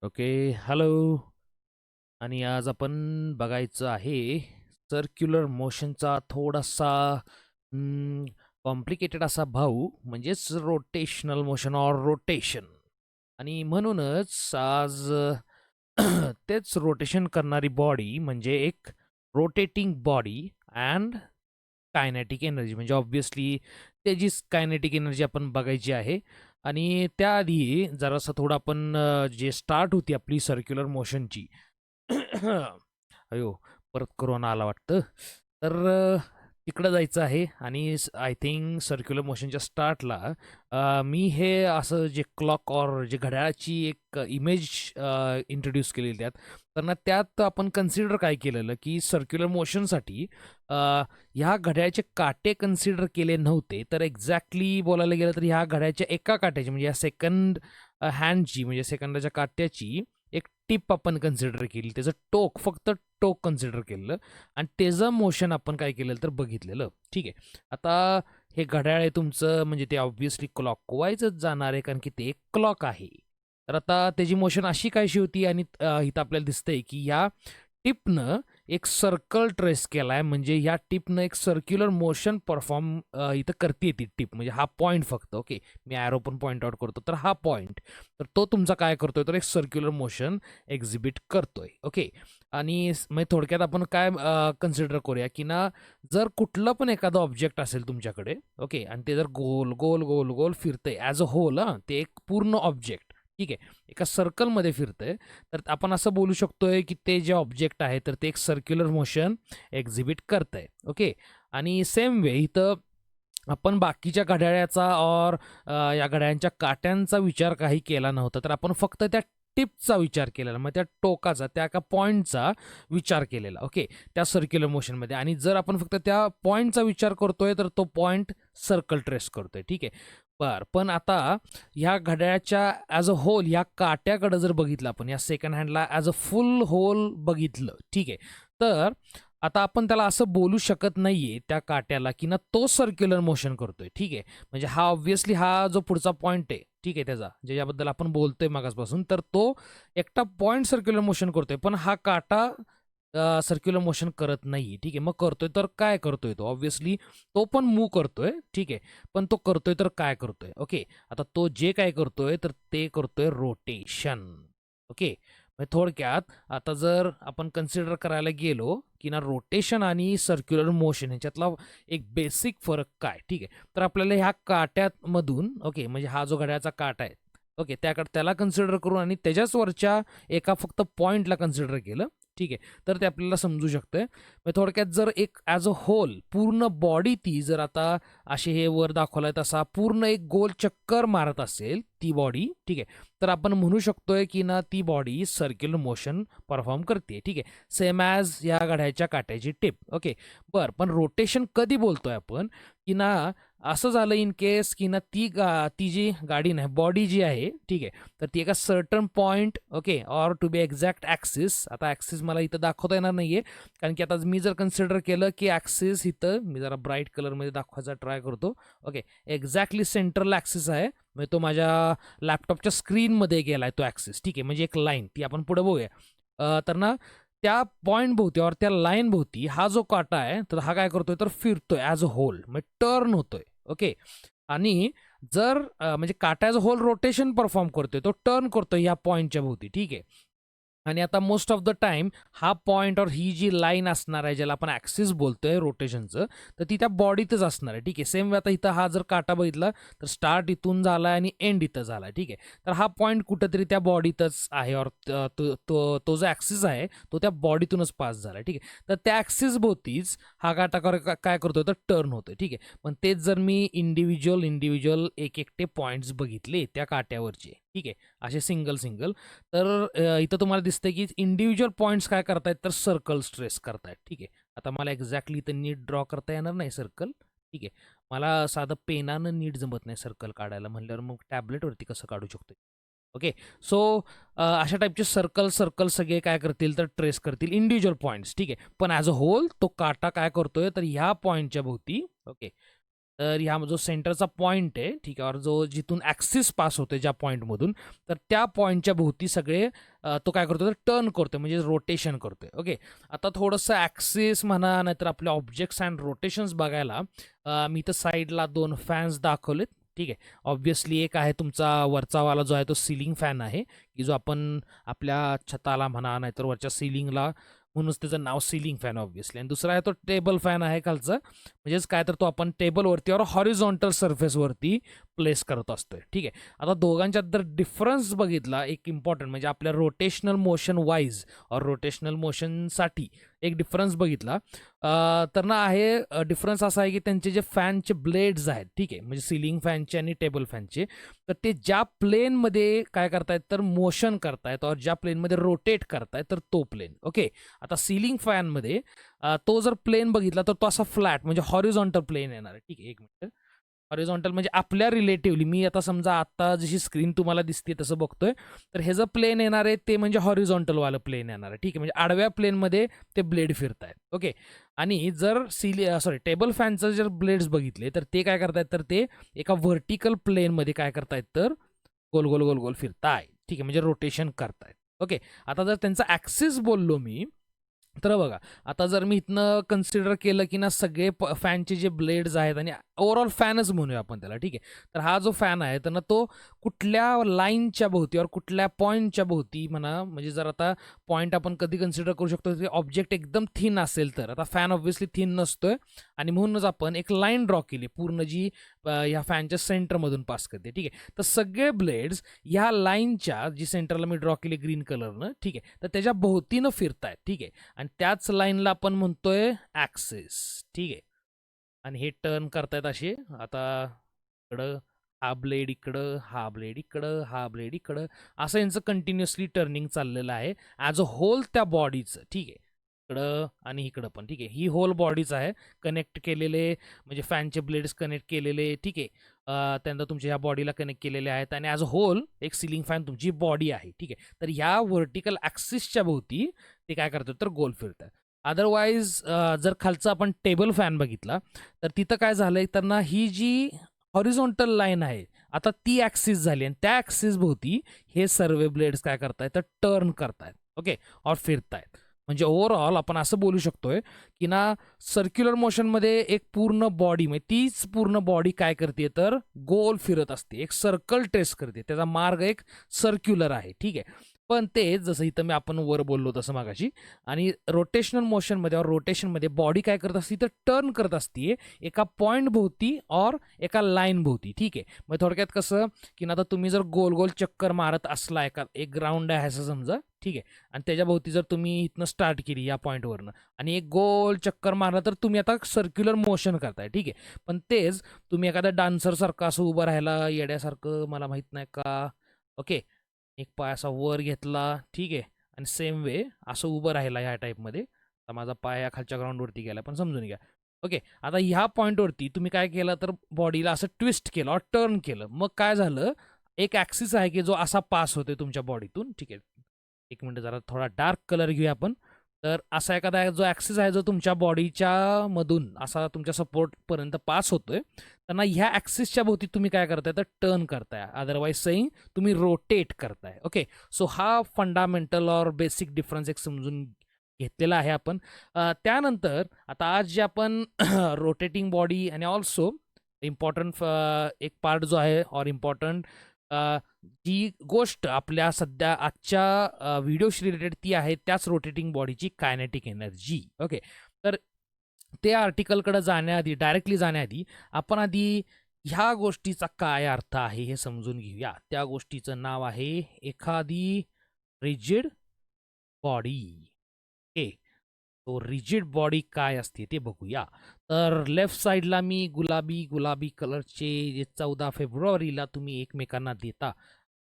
Okay, hello. आणि आज आपण बघायचं आहे सर्क्युलर मोशनचा थोडासा कॉम्प्लिकेटेड असा भाऊ म्हणजेच रोटेशनल मोशन ऑर रोटेशन. आणि म्हणूनच आज तेच रोटेशन करणारी बॉडी म्हणजे एक rotating body and kinetic energy म्हणजे ऑब्व्हियसली त्याची कायनेटिक एनर्जी आपण बघायची आहे. आणि त्याआधी जरासं थोडं आपण जे स्टार्ट होती आपली सर्क्युलर मोशनची अयो परत कोरोना आला वाटतं. तर तिकडं जायचं आहे आणि आय थिंक सर्क्युलर मोशनच्या स्टार्टला मी हे असं जे क्लॉक ऑर जे घड्याळाची एक इमेज इंट्रोड्यूस केलेली त्यात. तर ना त्यात आपण कन्सिडर काय केलेलं की सर्क्युलर मोशनसाठी ह्या घड्याळाचे काटे कन्सिडर केले नव्हते. तर एक्झॅक्टली बोलायला गेलं तर ह्या घड्याळाच्या एका काट्याची म्हणजे या सेकंड हँडची म्हणजे सेकंदाच्या काट्याची एक टिप आपण कन्सिडर केली. त्याचं टोक फक्त टोक कन्सिडर केलेलं आणि त्याचं मोशन आपण काय केलेलं तर बघितलेलं. ठीक आहे. आता हे घड्याळ आहे तुमचं म्हणजे ते ऑब्व्हियसली क्लॉकवाईजच जाणार आहे कारण की ते एक क्लॉक आहे. तर आता त्याची मोशन अशी कायशी होती आणि इथं आपल्याला दिसतंय की या टिपनं एक सर्कल ट्रेस केलाय म्हणजे ह्या टिपनं एक सर्क्युलर मोशन परफॉर्म इथं करते ती टिप म्हणजे हा पॉईंट फक्त. ओके, मी ॲरो पण पॉईंट आउट करतो. तर हा पॉईंट तर तो तुमचा काय करतोय तर एक सर्क्युलर मोशन एक्झिबिट करतोय. ओके. आणि म्हणजे थोडक्यात आपण काय कन्सिडर करूया की ना जर कुठलं पण एखादं ऑब्जेक्ट असेल तुमच्याकडे. ओके. आणि ते जर गोल गोल गोल गोल फिरतंय ॲज अ होल ते एक पूर्ण ऑब्जेक्ट. ठीक आहे. एका सर्कलमध्ये फिरतंय तर आपण असं बोलू शकतोय की ते जे ऑब्जेक्ट आहे तर ते एक सर्क्युलर मोशन एक्झिबिट करतंय. ओके. आणि सेम वे इथं आपण बाकीच्या घड्याळाचा और या घड्याळांच्या काट्यांचा विचार काही केला नव्हता. तर आपण फक्त त्या टिपचा विचार केलेला मग त्या टोकाचा त्या एका पॉईंटचा विचार केलेला. ओके. त्या सर्क्युलर मोशनमध्ये आणि जर आपण फक्त त्या पॉईंटचा विचार करतोय तर तो पॉईंट सर्कल ट्रेस करतोय. ठीक आहे. पण आता ह्या घड्याळाच्या ॲज अ होल ह्या काट्याकडे जर बघितलं आपण या सेकंड हँडला ॲज अ फुल होल बघितलं. ठीक आहे. तर आता आपण त्याला असं बोलू शकत नाहीये त्या काट्याला की ना तो सर्क्युलर मोशन करतोय. ठीक आहे. म्हणजे हा ऑब्व्हियसली हा जो पुढचा पॉईंट आहे. ठीक आहे. त्याचा ज्याच्याबद्दल आपण बोलतोय मागासपासून तर तो एकटा पॉईंट सर्क्युलर मोशन करतोय पण हा काटा सर्क्युलर मोशन करत नाही. ठीक आहे. मग करतोय तर काय करतोय तो ऑब्व्हियसली तो पण मूव्ह करतोय. ठीक आहे. पण तो करतोय तर काय करतोय. ओके. आता तो जे काय करतोय तर ते करतोय रोटेशन. ओके. थोडक्यात आता जर आपण कन्सिडर करायला गेलो की ना रोटेशन आणि सर्क्युलर मोशन ह्याच्यातला एक बेसिक फरक काय. ठीक आहे. तर आपल्याला ह्या काट्यामधून ओके म्हणजे हा जो घड्याळाचा काटा आहे. ओके. त्याला कन्सिडर करून आणि त्याच्याच वरच्या एका फक्त पॉईंटला कन्सिडर केलं. ठीक आहे. तर ते आपल्याला समजू शकतंय. थोडक्यात जर एक ॲज अ होल पूर्ण बॉडी ती जर आता असे हे वर दाखवलाय तसा पूर्ण एक गोल चक्कर मारत असेल ती बॉडी. ठीक आहे. तर आपण म्हणू शकतोय की ना ती बॉडी सर्क्युलर मोशन परफॉर्म करते. ठीक आहे. सेम ॲज या घड्याळाच्या काट्याची टिप. ओके. पण रोटेशन कधी बोलतोय आपण की ना असं झालं इन केस की ना ती जी गाडी नाही बॉडी जी आहे. ठीक आहे. तर ती एका certain point okay or to be exact axis. आता ॲक्सिस मला इथं दाखवता येणार नाहीये कारण की आता मी जर कन्सिडर केलं की ॲक्सिस इथं मी जरा ब्राईट कलरमध्ये दाखवायचा ट्राय करतो. ओके. एक्झॅक्टली सेंट्रल ॲक्सिस आहे म्हणजे तो माझ्या लॅपटॉपच्या स्क्रीनमध्ये गेलाय तो ॲक्सिस. ठीक आहे. म्हणजे एक लाईन ती आपण पुढे बघूया. तर ना त्या पॉईंट भोवती और त्या लाईन भोवती हा जो काटा आहे तर हा काय करतोय तर फिरतोय ॲज अ होल म्हणजे टर्न होतोय. ओके. आणि जर म्हणजे काटा as a whole rotation perform करतोय तो टर्न करतोय ह्या पॉईंटच्या भोवती. ठीक आहे. आणि आता मोस्ट ऑफ द टाइम हा पॉईंट और ही जी लाईन असणार आहे ज्याला आपण ॲक्सिस बोलतोय रोटेशनचं तर ती त्या बॉडीतच असणार आहे. ठीक आहे. सेम वे आता इथं हा जर काटा बघितला तर स्टार्ट इथून झाला आणि एंड इथं झाला. ठीक आहे. तर हा पॉईंट कुठंतरी त्या बॉडीतच आहे और तो जो ॲक्सिस आहे तो त्या बॉडीतूनच पास झाला. ठीक आहे. तर त्या ॲक्सिस भोवतीच हा काटा काय करतोय तर टर्न होतोय. ठीक आहे. पण तेच जर मी इंडिव्हिज्युअल एक एकटे पॉईंट्स बघितले त्या काट्यावरचे. ठीक आहे. असे सिंगल तर इथं तुम्हाला दिसतंय की इंडिव्हिज्युअल पॉईंट्स काय करतायत तर सर्कल ट्रेस करतायत. ठीक आहे. आता मला एक्झॅक्टली इथं नीट ड्रॉ करता येणार नाही सर्कल. ठीक आहे. मला साधं पेनानं नीट जमत नाही सर्कल काढायला म्हणल्यावर मग टॅबलेटवरती कसं काढू शकतो. ओके. सो अशा टाईपचे सर्कल सगळे काय करतील तर ट्रेस करतील इंडिव्हिज्युअल पॉईंट्स. ठीक आहे. पण ॲज अ होल तो काटा काय करतोय तर ह्या पॉईंटच्या भोवती ओके तर ह्या जो सेंटरचा पॉइंट आहे, ठीक आहे, और जो जिथून ॲक्सिस पास होते ज्या पॉइंटमधून, तर त्या पॉइंटच्या भोवती सगळे तो काय करतो तर टर्न करतोय, म्हणजे रोटेशन करतोय. ओके. आता थोडंसं ॲक्सिस म्हणा, नाहीतर आपले ऑब्जेक्ट्स अँड रोटेशन्स बघायला मी तर साईडला 2 फॅन्स दाखवलेत. ठीक आहे. ऑब्व्हियसली एक आहे तुमचा वरचावाला जो आहे तो सीलिंग फॅन आहे, की जो आपण आपल्या छताला म्हणा, नाहीतर वरच्या सीलिंगला, म्हणूनच त्याचं नाव सीलिंग फॅन ऑब्व्हियसली. आणि दुसरा आहे तो टेबल फॅन आहे खालचा, म्हणजेच काय तर तो आपण टेबलवरती और हॉरिझॉन्टल सरफेसवरती प्लेस करत असतोय. ठीक आहे. आता दोघांच्यात जर डिफरन्स बघितला, एक इम्पॉर्टंट म्हणजे आपल्या रोटेशनल मोशन वाईज और रोटेशनल मोशनसाठी एक डिफरन्स बघितला, तर ना आहे डिफरन्स असा आहे की त्यांचे जे फॅनचे ब्लेड्स आहेत, ठीक आहे, म्हणजे सिलिंग फॅनचे आणि टेबल फॅनचे, तर ते ज्या प्लेनमध्ये काय करतायत तर मोशन करतायत, और ज्या प्लेनमध्ये रोटेट करतायत तर तो प्लेन. ओके. आता सिलिंग फॅनमध्ये तो जर प्लेन बघितला तर तो असा फ्लॅट म्हणजे हॉरिझॉन्टल प्लेन येणार आहे. ठीक आहे, एक मिनिट. हॉरिझॉन्टल म्हणजे आपल्या रिलेटिव्हली, मी आता समजा आता जशी स्क्रीन तुम्हाला दिसते तसं बघतोय, तर हे जर प्लेन येणार आहे ते म्हणजे हॉरिझॉन्टलवालं प्लेन येणार आहे. ठीक आहे, म्हणजे आडव्या प्लेनमध्ये ते ब्लेड फिरतायत. ओके. आणि जर टेबल फॅनचं जर ब्लेड्स बघितले तर ते काय करतायत तर ते एका व्हर्टिकल प्लेनमध्ये काय करतायत तर गोल गोल गोल गोल फिरतायत. ठीक आहे, म्हणजे रोटेशन करतायत. ओके. आता जर त्यांचा ॲक्सिस बोललो मी, तर बघा, आता जर मी इथनं कन्सिडर केलं की ना सगळे फॅनचे जे ब्लेड्स आहेत, आणि ओव्हरऑल फॅनच म्हणूया आपण त्याला, ठीक आहे, तर हा जो फॅन आहे तर ना तो कुठल्या लाईनच्या भोवती और कुठल्या पॉईंटच्या भोवती म्हणा, म्हणजे जर आता पॉईंट आपण कधी कन्सिडर करू शकतो की ऑब्जेक्ट एकदम थिन असेल, तर आता फॅन ऑब्व्हियसली थिन नसतोय, आणि म्हणूनच आपण एक लाईन ड्रॉ केली पूर्ण जी ह्या फॅनच्या सेंटरमधून पास करते. ठीक आहे. तर सगळे ब्लेड्स ह्या लाईनच्या, जी सेंटरला मी ड्रॉ केली ग्रीन कलरनं, ठीक आहे, तर त्याच्या भोवतीनं फिरतायत. ठीक आहे. आणि त्याच लाईनला आपण म्हणतोय ॲक्सिस. ठीक आहे. आणि हे टर्न करतायत असे. आता इकडं हा ब्लेड इकडं, हा ब्लेड इकडं, हा ब्लेड इकडं, असं यांचं कंटिन्युअसली टर्निंग चाललेलं आहे ॲज अ होल त्या बॉडीचं. ठीक आहे. इकडं आणि इकडं पण. ठीक आहे. ही होल बॉडीच आहे, कनेक्ट केलेले, म्हणजे फॅनचे ब्लेड्स कनेक्ट केलेले. ठीक आहे. त्यानंतर तुमच्या ह्या बॉडीला कनेक्ट केलेले आहेत, आणि ॲज अ होल एक सिलिंग फॅन तुमची बॉडी आहे. ठीक आहे. तर ह्या व्हर्टिकल ॲक्सिसच्या भोवती ते काय करतात तर गोल फिरतात. अदरवाईज जर खालचा आपण टेबल फॅन बघितला, तर तिथं काय झालंय तर ना, ही जी हॉरिझॉन्टल लाईन आहे, आता ती ॲक्सिस झाली, आणि त्या ॲक्सिस भोवती हे सर्व ब्लेड्स काय करतायत तर टर्न करतायत. ओके. और फिरतायत. म्हणजे ओव्हरऑल आपण असं बोलू शकतोय की ना, सर्क्युलर मोशनमध्ये एक पूर्ण बॉडी, म्हणजे तीच पूर्ण बॉडी काय करते तर गोल फिरत असते, एक सर्कल ट्रेस करते, त्याचा मार्ग एक सर्क्युलर आहे. ठीक आहे. पण ते जसं इथं मी आपण वर बोललो तसं मागाशी, आणि रोटेशनल मोशनमध्ये और रोटेशनमध्ये बॉडी काय करत असते तर टर्न करत असते एका पॉईंट भोवती और एका लाईन भोवती. ठीक आहे. मग थोडक्यात कसं की ना, आता तुम्ही जर गोल गोल चक्कर मारत असला, एक ग्राउंड आहे असं समजा, ठीक आहे, आणि त्याच्या भोवती जर तुम्ही इथनं स्टार्ट केली या पॉईंटवरनं, आणि एक गोल चक्कर मारला, तर तुम्ही आता सर्क्युलर मोशन करताय. ठीक आहे. पण तेच तुम्ही एखाद्या डान्सरसारखं असं उभं राहायला येड्यासारखं, मला माहित नाही का, ओके, एक पाय असा वर घेतला, ठीक आहे, आणि सेम वे असं उभं राहिला ह्या टाईपमध्ये. आता माझा पाय या खालच्या ग्राउंडवरती गेला, पण समजून घ्या. ओके. आता ह्या पॉईंटवरती तुम्ही काय केलं तर बॉडीला असं ट्विस्ट केलं और टर्न केलं, मग काय झालं, एक ॲक्सिस आहे की जो असा पास होतोय तुमच्या बॉडीतून. ठीक आहे. एक मिनिट, जरा थोडा डार्क कलर घेऊया आपण. तर असा एखादा जो ॲक्सिस आहे जो तुमच्या बॉडीच्या मधून असा तुमच्या सपोर्टपर्यंत पास होतोय, त्यांना ह्या ॲक्सिसच्या भोवती तुम्ही काय करताय तर टर्न करताय, अदरवाईज सेईंग तुम्ही रोटेट करताय. ओके. सो हा फंडामेंटल और बेसिक डिफरन्स एक समजून घेतलेला आहे आपण. त्यानंतर आता आज जे आपण रोटेटिंग बॉडी, आणि ऑल्सो इम्पॉर्टंट एक पार्ट जो आहे और इम्पॉर्टंट जी गोष्ट आपल्या सध्या आजच्या व्हिडिओशी रिलेटेड ती आहे त्याच रोटेटिंग बॉडीची कायनेटिक एनर्जी. ओके. तर ते आर्टिकलकडे जाण्याआधी, डायरेक्टली जाण्याआधी, आपण आधी ह्या गोष्टीचा काय अर्थ आहे हे समजून घेऊया. त्या गोष्टीचं नाव आहे एखादी रिजिड बॉडी. ओके. तो रिजिड बॉडी काय असते ते बघूया. तर लेफ्ट साईडला मी गुलाबी कलरचे जे 14 फेब्रुवारीला तुम्ही एकमेकांना देता,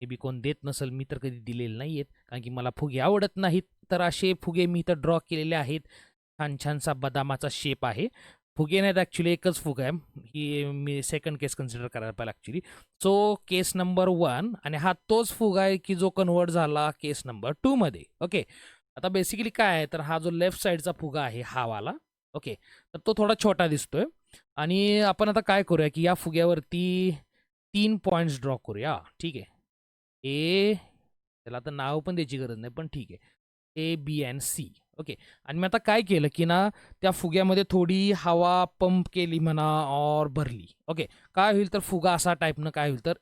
हे बी कोण देत नसेल, मी तर कधी दिलेले नाही आहेत, कारण की मला फुगे आवडत नाहीत. तर असे फुगे मी इथं ड्रॉ केलेले आहेत. छान छानसा बदामाचा शेप आहे. फुगे नाहीत, ॲक्च्युली एकच फुगा आहे. ही मी सेकंड केस कन्सिडर करायला पाहिजे ॲक्च्युली. सो केस नंबर 1, आणि हा तोच फुगा आहे की जो कन्वर्ट झाला केस नंबर 2 मध्ये. ओके. आता बेसिकली काय आहे तर हा जो लेफ्ट साईडचा फुगा आहे हा वाला, ओके, तर तो थोडा छोटा दिसतोय, आणि आपण आता काय करूया की या फुग्यावरती 3 पॉइंट्स ड्रॉ करूया. ठीक आहे. ए, त्याला आता नाव पण द्यायची गरज नाही, पण ठीक आहे. ए, बी अँड सी. ओके. आणि मी आता काय केलं की ना त्या फुग्यामध्ये थोडी हवा पंप केली म्हणा और भरली. ओके. काय होईल तर फुगा असा टाईपनं काय होईल तर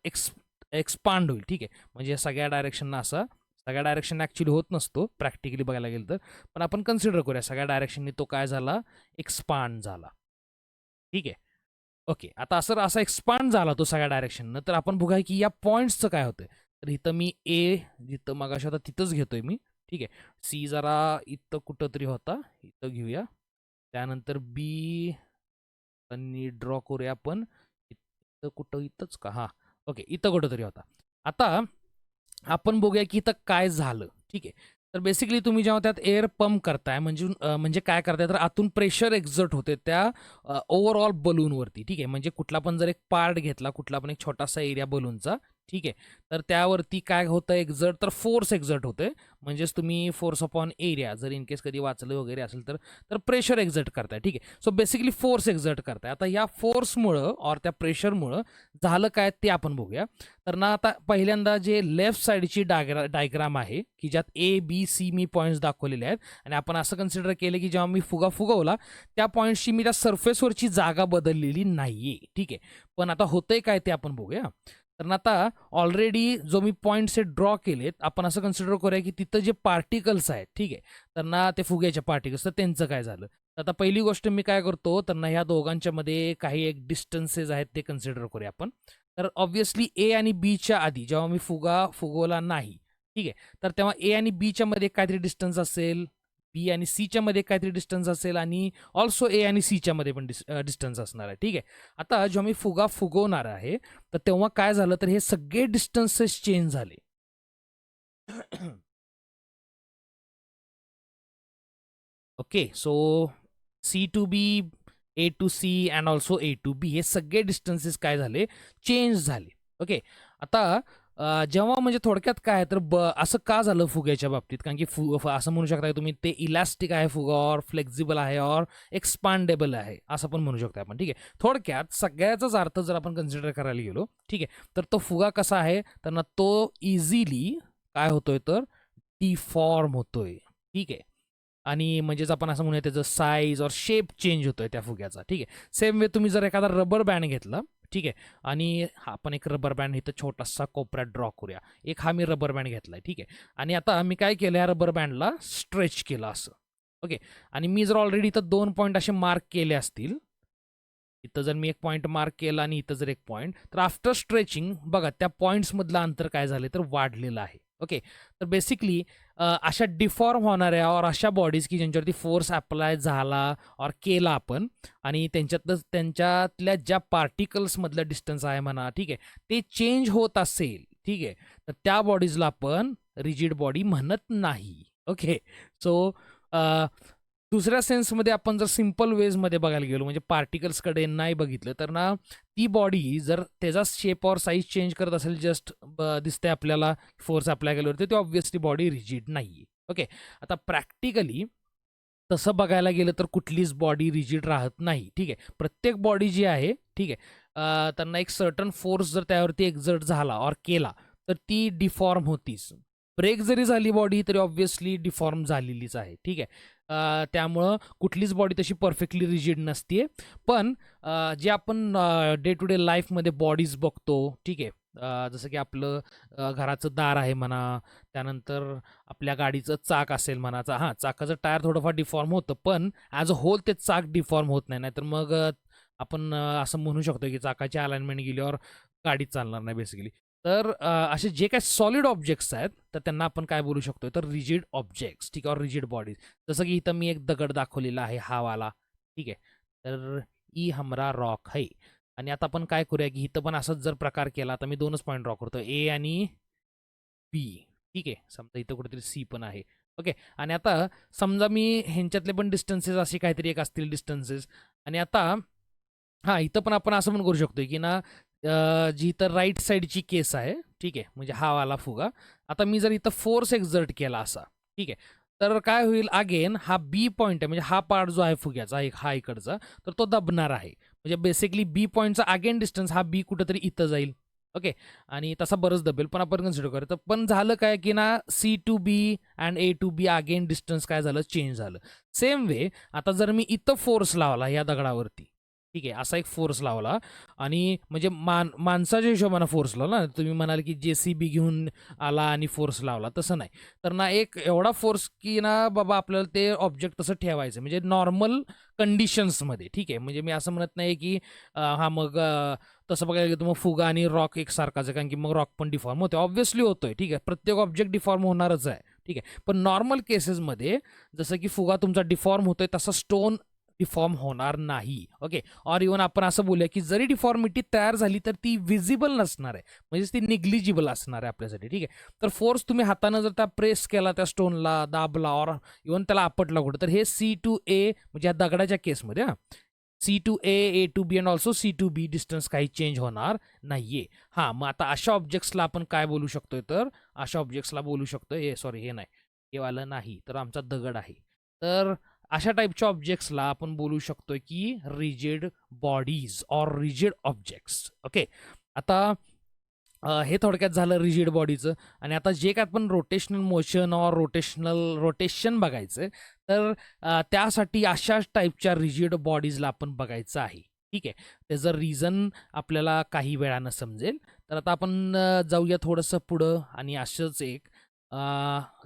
एक्सपांड होईल. ठीक आहे. म्हणजे सगळ्या डायरेक्शनना असा, सगळ्या डायरेक्शन ॲक्च्युली होत नसतो प्रॅक्टिकली बघायला गेलं तर, पण आपण कन्सिडर करूया सगळ्या डायरेक्शननी तो काय झाला, एक्सपांड झाला. ठीक आहे. ओके. आता असं असा एक्सपांड झाला तो सगळ्या डायरेक्शननं, तर आपण बघूया की या पॉईंट्सचं काय होतं. तर इथं मी ए जिथं मगाशी होता तिथंच घेतोय मी. ठीक आहे. सी जरा इथं कुठंतरी होता, इथं घेऊया. त्यानंतर बी आणि ड्रॉ करूया आपण. इथं कुठं, इथंच का? हां. ओके. इथं कुठंतरी होता. आता आपण बघूया की इथं काय झालं. ठीक आहे. तर बेसिकली तुम्ही जेव्हा त्यात एअर पंप करताय म्हणजे काय करताय तर आतून प्रेशर एक्झर्ट होते त्या ओव्हरऑल बलूनवरती. ठीक आहे. म्हणजे कुठला पण जर एक पार्ट घेतला, कुठला पण एक छोटासा एरिया बलूनचा, ठीक आहे, तर त्यावरती काय होतं एक्झर्ट तर फोर्स एक्झर्ट होते. म्हणजेच तुम्ही फोर्स अपॉन एरिया जर इन केस कधी वाचलं वगैरे असेल तर प्रेशर एक्झर्ट करताय. ठीक आहे. सो बेसिकली फोर्स एक्झर्ट करताय. आता या फोर्समुळं और त्या प्रेशरमुळं झालं काय ते आपण बघूया. तर ना आता पहिल्यांदा जे लेफ्ट साईडची डायग्राम आहे की ज्यात A B C me points दाखवलेले आहेत आणि आपण असं कन्सिडर केलं की जेव्हा मी फुगा फुगवला त्या पॉईंट्सची मी त्या सरफेसवरची जागा बदललेली नाहीये. ठीक आहे. पण आता होतंय काय ते आपण बघूया. तर ना आता ऑलरेडी जो मी पॉईंट्स हे ड्रॉ केलेत आपण असं कन्सिडर करूया की तिथं जे पार्टिकल्स आहेत, ठीक आहे, तर ना ते फुग्याचे पार्टिकल्स, तर त्यांचं काय झालं. तर आता पहिली गोष्ट मी काय करतो तर ना ह्या दोघांच्या मध्ये काही एक डिस्टन्सेस आहेत ते कन्सिडर करूया आपण. तर ऑब्व्हियसली ए आणि बीच्या आधी जेव्हा मी फुगा फुगवला नाही, ठीक आहे, तर तेव्हा ए आणि बीच्या मध्ये काहीतरी डिस्टन्स असेल, बी आणि सीच्या मध्ये काहीतरी डिस्टन्स असेल आणि ऑल्सो ए आणि सीच्या मध्ये पण डिस्टन्स असणार आहे. ठीक आहे. आता जेव्हा मी फुगा फुगवणार आहे तर तेव्हा काय झालं तर हे सगळे डिस्टन्सेस चेंज झाले. Okay. So C to B, A to C and also A to B हे सगळे डिस्टन्सेस काय झाले, चेंज झाले. ओके. आता जेव्हा म्हणजे थोडक्यात काय तर असं का झालं फुग्याच्या बाबतीत, कारण की असं म्हणू शकता तुम्ही ते इलास्टिक आहे फुगा और फ्लेक्झिबल आहे और एक्सपांडेबल आहे असं पण म्हणू शकता आपण. ठीक आहे. थोडक्यात सगळ्याचाच अर्थ जर आपण कन्सिडर करायला गेलो, ठीक आहे, तर तो फुगा कसा आहे तर ना तो इझिली काय होतोय तर डिफॉर्म होतोय. ठीक आहे. आणि म्हणजेच आपण असं म्हणूया त्याचं साईज और शेप चेंज होतोय त्या फुग्याचा. ठीक आहे. सेम वे तुम्ही जर एखादा रबर बँड घेतला, ठीक आहे, आणि आपण एक रबर बँड इथं छोटासा कोपऱ्यात ड्रॉ करूया. एक हा मी रबर बँड घेतलाय. ठीक आहे. आणि आता मी काय केलं या रबर बँडला स्ट्रेच केलं असं. ओके. आणि मी जर ऑलरेडी इथं 2 पॉईंट असे मार्क केले असतील, इथं जर मी एक पॉईंट मार्क केला आणि इथं जर एक पॉईंट, तर आफ्टर स्ट्रेचिंग बघा त्या पॉईंट्समधलं अंतर काय झालं तर वाढलेलं आहे. ओके. तर बेसिकली अशा डिफॉर्म होणाऱ्या और अशा बॉडीज की ज्यांच्यावरती फोर्स अप्लाय झाला और केला आपण आणि त्यांच्यातल्या ज्या पार्टिकल्समधलं डिस्टन्स आहे म्हणा, ठीक आहे, ते चेंज होत असेल, ठीक आहे, तर त्या बॉडीजला आपण रिजिड बॉडी म्हणत नाही. ओके. सो दुसऱ्या सेन्समध्ये आपण जर सिम्पल वेजमध्ये बघायला गेलो म्हणजे पार्टिकल्सकडे नाही बघितलं तर ना ती बॉडी जर त्याचा शेप और साईज चेंज करत असेल जस्ट दिसते आपल्याला फोर्स अप्लाय केल्यावरती ती ऑब्व्हियसली बॉडी रिजिड नाही. ओके. आता प्रॅक्टिकली तसं बघायला गेलं तर कुठलीच बॉडी रिजिड राहत नाही. ठीक आहे. प्रत्येक बॉडी जी आहे, ठीक आहे, त्यांना एक सर्टन फोर्स जर त्यावरती एक्झर्ट झाला और केला तर ती डिफॉर्म होतीच. ब्रेक जरी झाली बॉडी तरी ऑब्व्हियसली डिफॉर्म झालेलीच आहे. ठीक आहे. त्यामुळं कुठलीच बॉडी तशी परफेक्टली रिजिड नसते. पण जे आपण डे टू डे लाईफमध्ये बॉडीज बघतो, ठीक आहे, जसं की आपलं घराचं दार आहे म्हणा, त्यानंतर आपल्या गाडीचं चाक असेल म्हणा, हां, चाकाचं टायर थोडंफार डिफॉर्म होतं, पण ॲज अ होल ते चाक डिफॉर्म होत नाही. नाहीतर मग आपण असं म्हणू शकतो की चाकाची अलाइनमेंट गेल्यावर गाडी चालणार नाही बेसिकली. तर असे जे काही सॉलिड ऑब्जेक्ट्स आहेत तर त्यांना आपण काय बोलू शकतो तर रिजिड ऑब्जेक्ट्स, ठीक आहे, और रिजिड बॉडीज. जसं की इथं मी एक दगड दाखवलेला आहे हा वाला. ठीक आहे. तर ई हमरा रॉक है. आणि आता आपण काय करूया की इथं पण असंच जर प्रकार केला तर मी 2च पॉईंट ड्रॉ करतो, ए आणि बी. ठीक आहे. समजा इथं कुठेतरी सी पण आहे. ओके. आणि आता समजा मी ह्यांच्यातले पण डिस्टन्सेस असे काहीतरी एक असतील डिस्टन्सेस. आणि आता हां, इथं पण आपण असं पण करू शकतो की ना जी इथं राईट साईडची केस आहे, ठीक आहे, म्हणजे हा वाला फुगा. आता मी जर इथं फोर्स एक्झर्ट केला असा, ठीक आहे, तर काय होईल अगेन हा बी पॉईंट आहे म्हणजे हा पार्ट जो आहे फुग्याचा एक हा इकडचा तर तो दबणार आहे. म्हणजे बेसिकली बी पॉईंटचा अगेन डिस्टन्स हा बी कुठेतरी इथं जाईल. ओके. आणि तसा बरंच दबेल, पण आपण कन्सिडर करू. तर पण झालं काय की ना C to B and A to B again distance काय झालं, चेंज झालं. सेम वे आता जर मी इथं फोर्स लावला या दगडावरती, ठीक आहे, असा एक फोर्स लावला आणि म्हणजे माणसाच्या हिशोबाने फोर्स लावला ना, तुम्ही म्हणाल की JCB घेऊन आला आणि फोर्स लावला, तसं नाही. तर ना एक एवढा फोर्स की ना बाबा आपल्याला ते ऑब्जेक्ट तसं ठेवायचं म्हणजे नॉर्मल कंडिशन्समध्ये, ठीक आहे. म्हणजे मी असं म्हणत नाही की हा मग तसं बघायला गेलं तर मग फुगा आणि रॉक एकसारखाच आहे, कारण की मग रॉक पण डिफॉर्म होते, ऑब्व्हियसली होतोय, ठीक आहे. प्रत्येक ऑब्जेक्ट डिफॉर्म होणारच आहे, ठीक आहे. पण नॉर्मल केसेसमध्ये जसं की फुगा तुमचा डिफॉर्म होतोय तसा स्टोन डिफॉर्म होणार नाही. ओके. और इव्हन आपण असं बोलूया की जरी डिफॉर्मिटी तयार झाली तर ती विजिबल नसणार आहे, म्हणजेच ती निग्लिजिबल असणार आहे आपल्यासाठी, ठीक आहे. तर फोर्स तुम्ही हातानं जर त्या प्रेस केला त्या स्टोनला, दाबला और इव्हन त्याला आपटला कुठं, तर हे C2A म्हणजे या दगडाच्या केसमध्ये C2A, A2B and also C2B distance काही चेंज होणार नाहीये. हां, मग आता अशा ऑब्जेक्ट्सला आपण काय बोलू शकतोय, तर अशा ऑब्जेक्ट्सला बोलू शकतोय, हे सॉरी हे नाही, हे वालं नाही, तर आमचा दगड आहे. तर अशा टाईपच्या ऑब्जेक्ट्सला आपण बोलू शकतोय की rigid bodies or rigid objects. Okay. आता हे थोडक्यात झालं रिजिड बॉडीचं. आणि आता जे काय आपण रोटेशनल मोशन ऑर रोटेशन बघायचं, तर त्यासाठी अशाच टाईपच्या रिजिड बॉडीजला आपण बघायचं आहे, ठीक आहे. त्याचं रिझन आपल्याला काही वेळानं समजेल. तर आता आपण जाऊया थोडंसं पुढं आणि असंच एक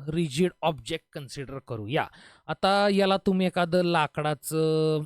रिजिड ऑब्जेक्ट कन्सिडर करूया. आता याला तुम्ही एखादं लाकडाचं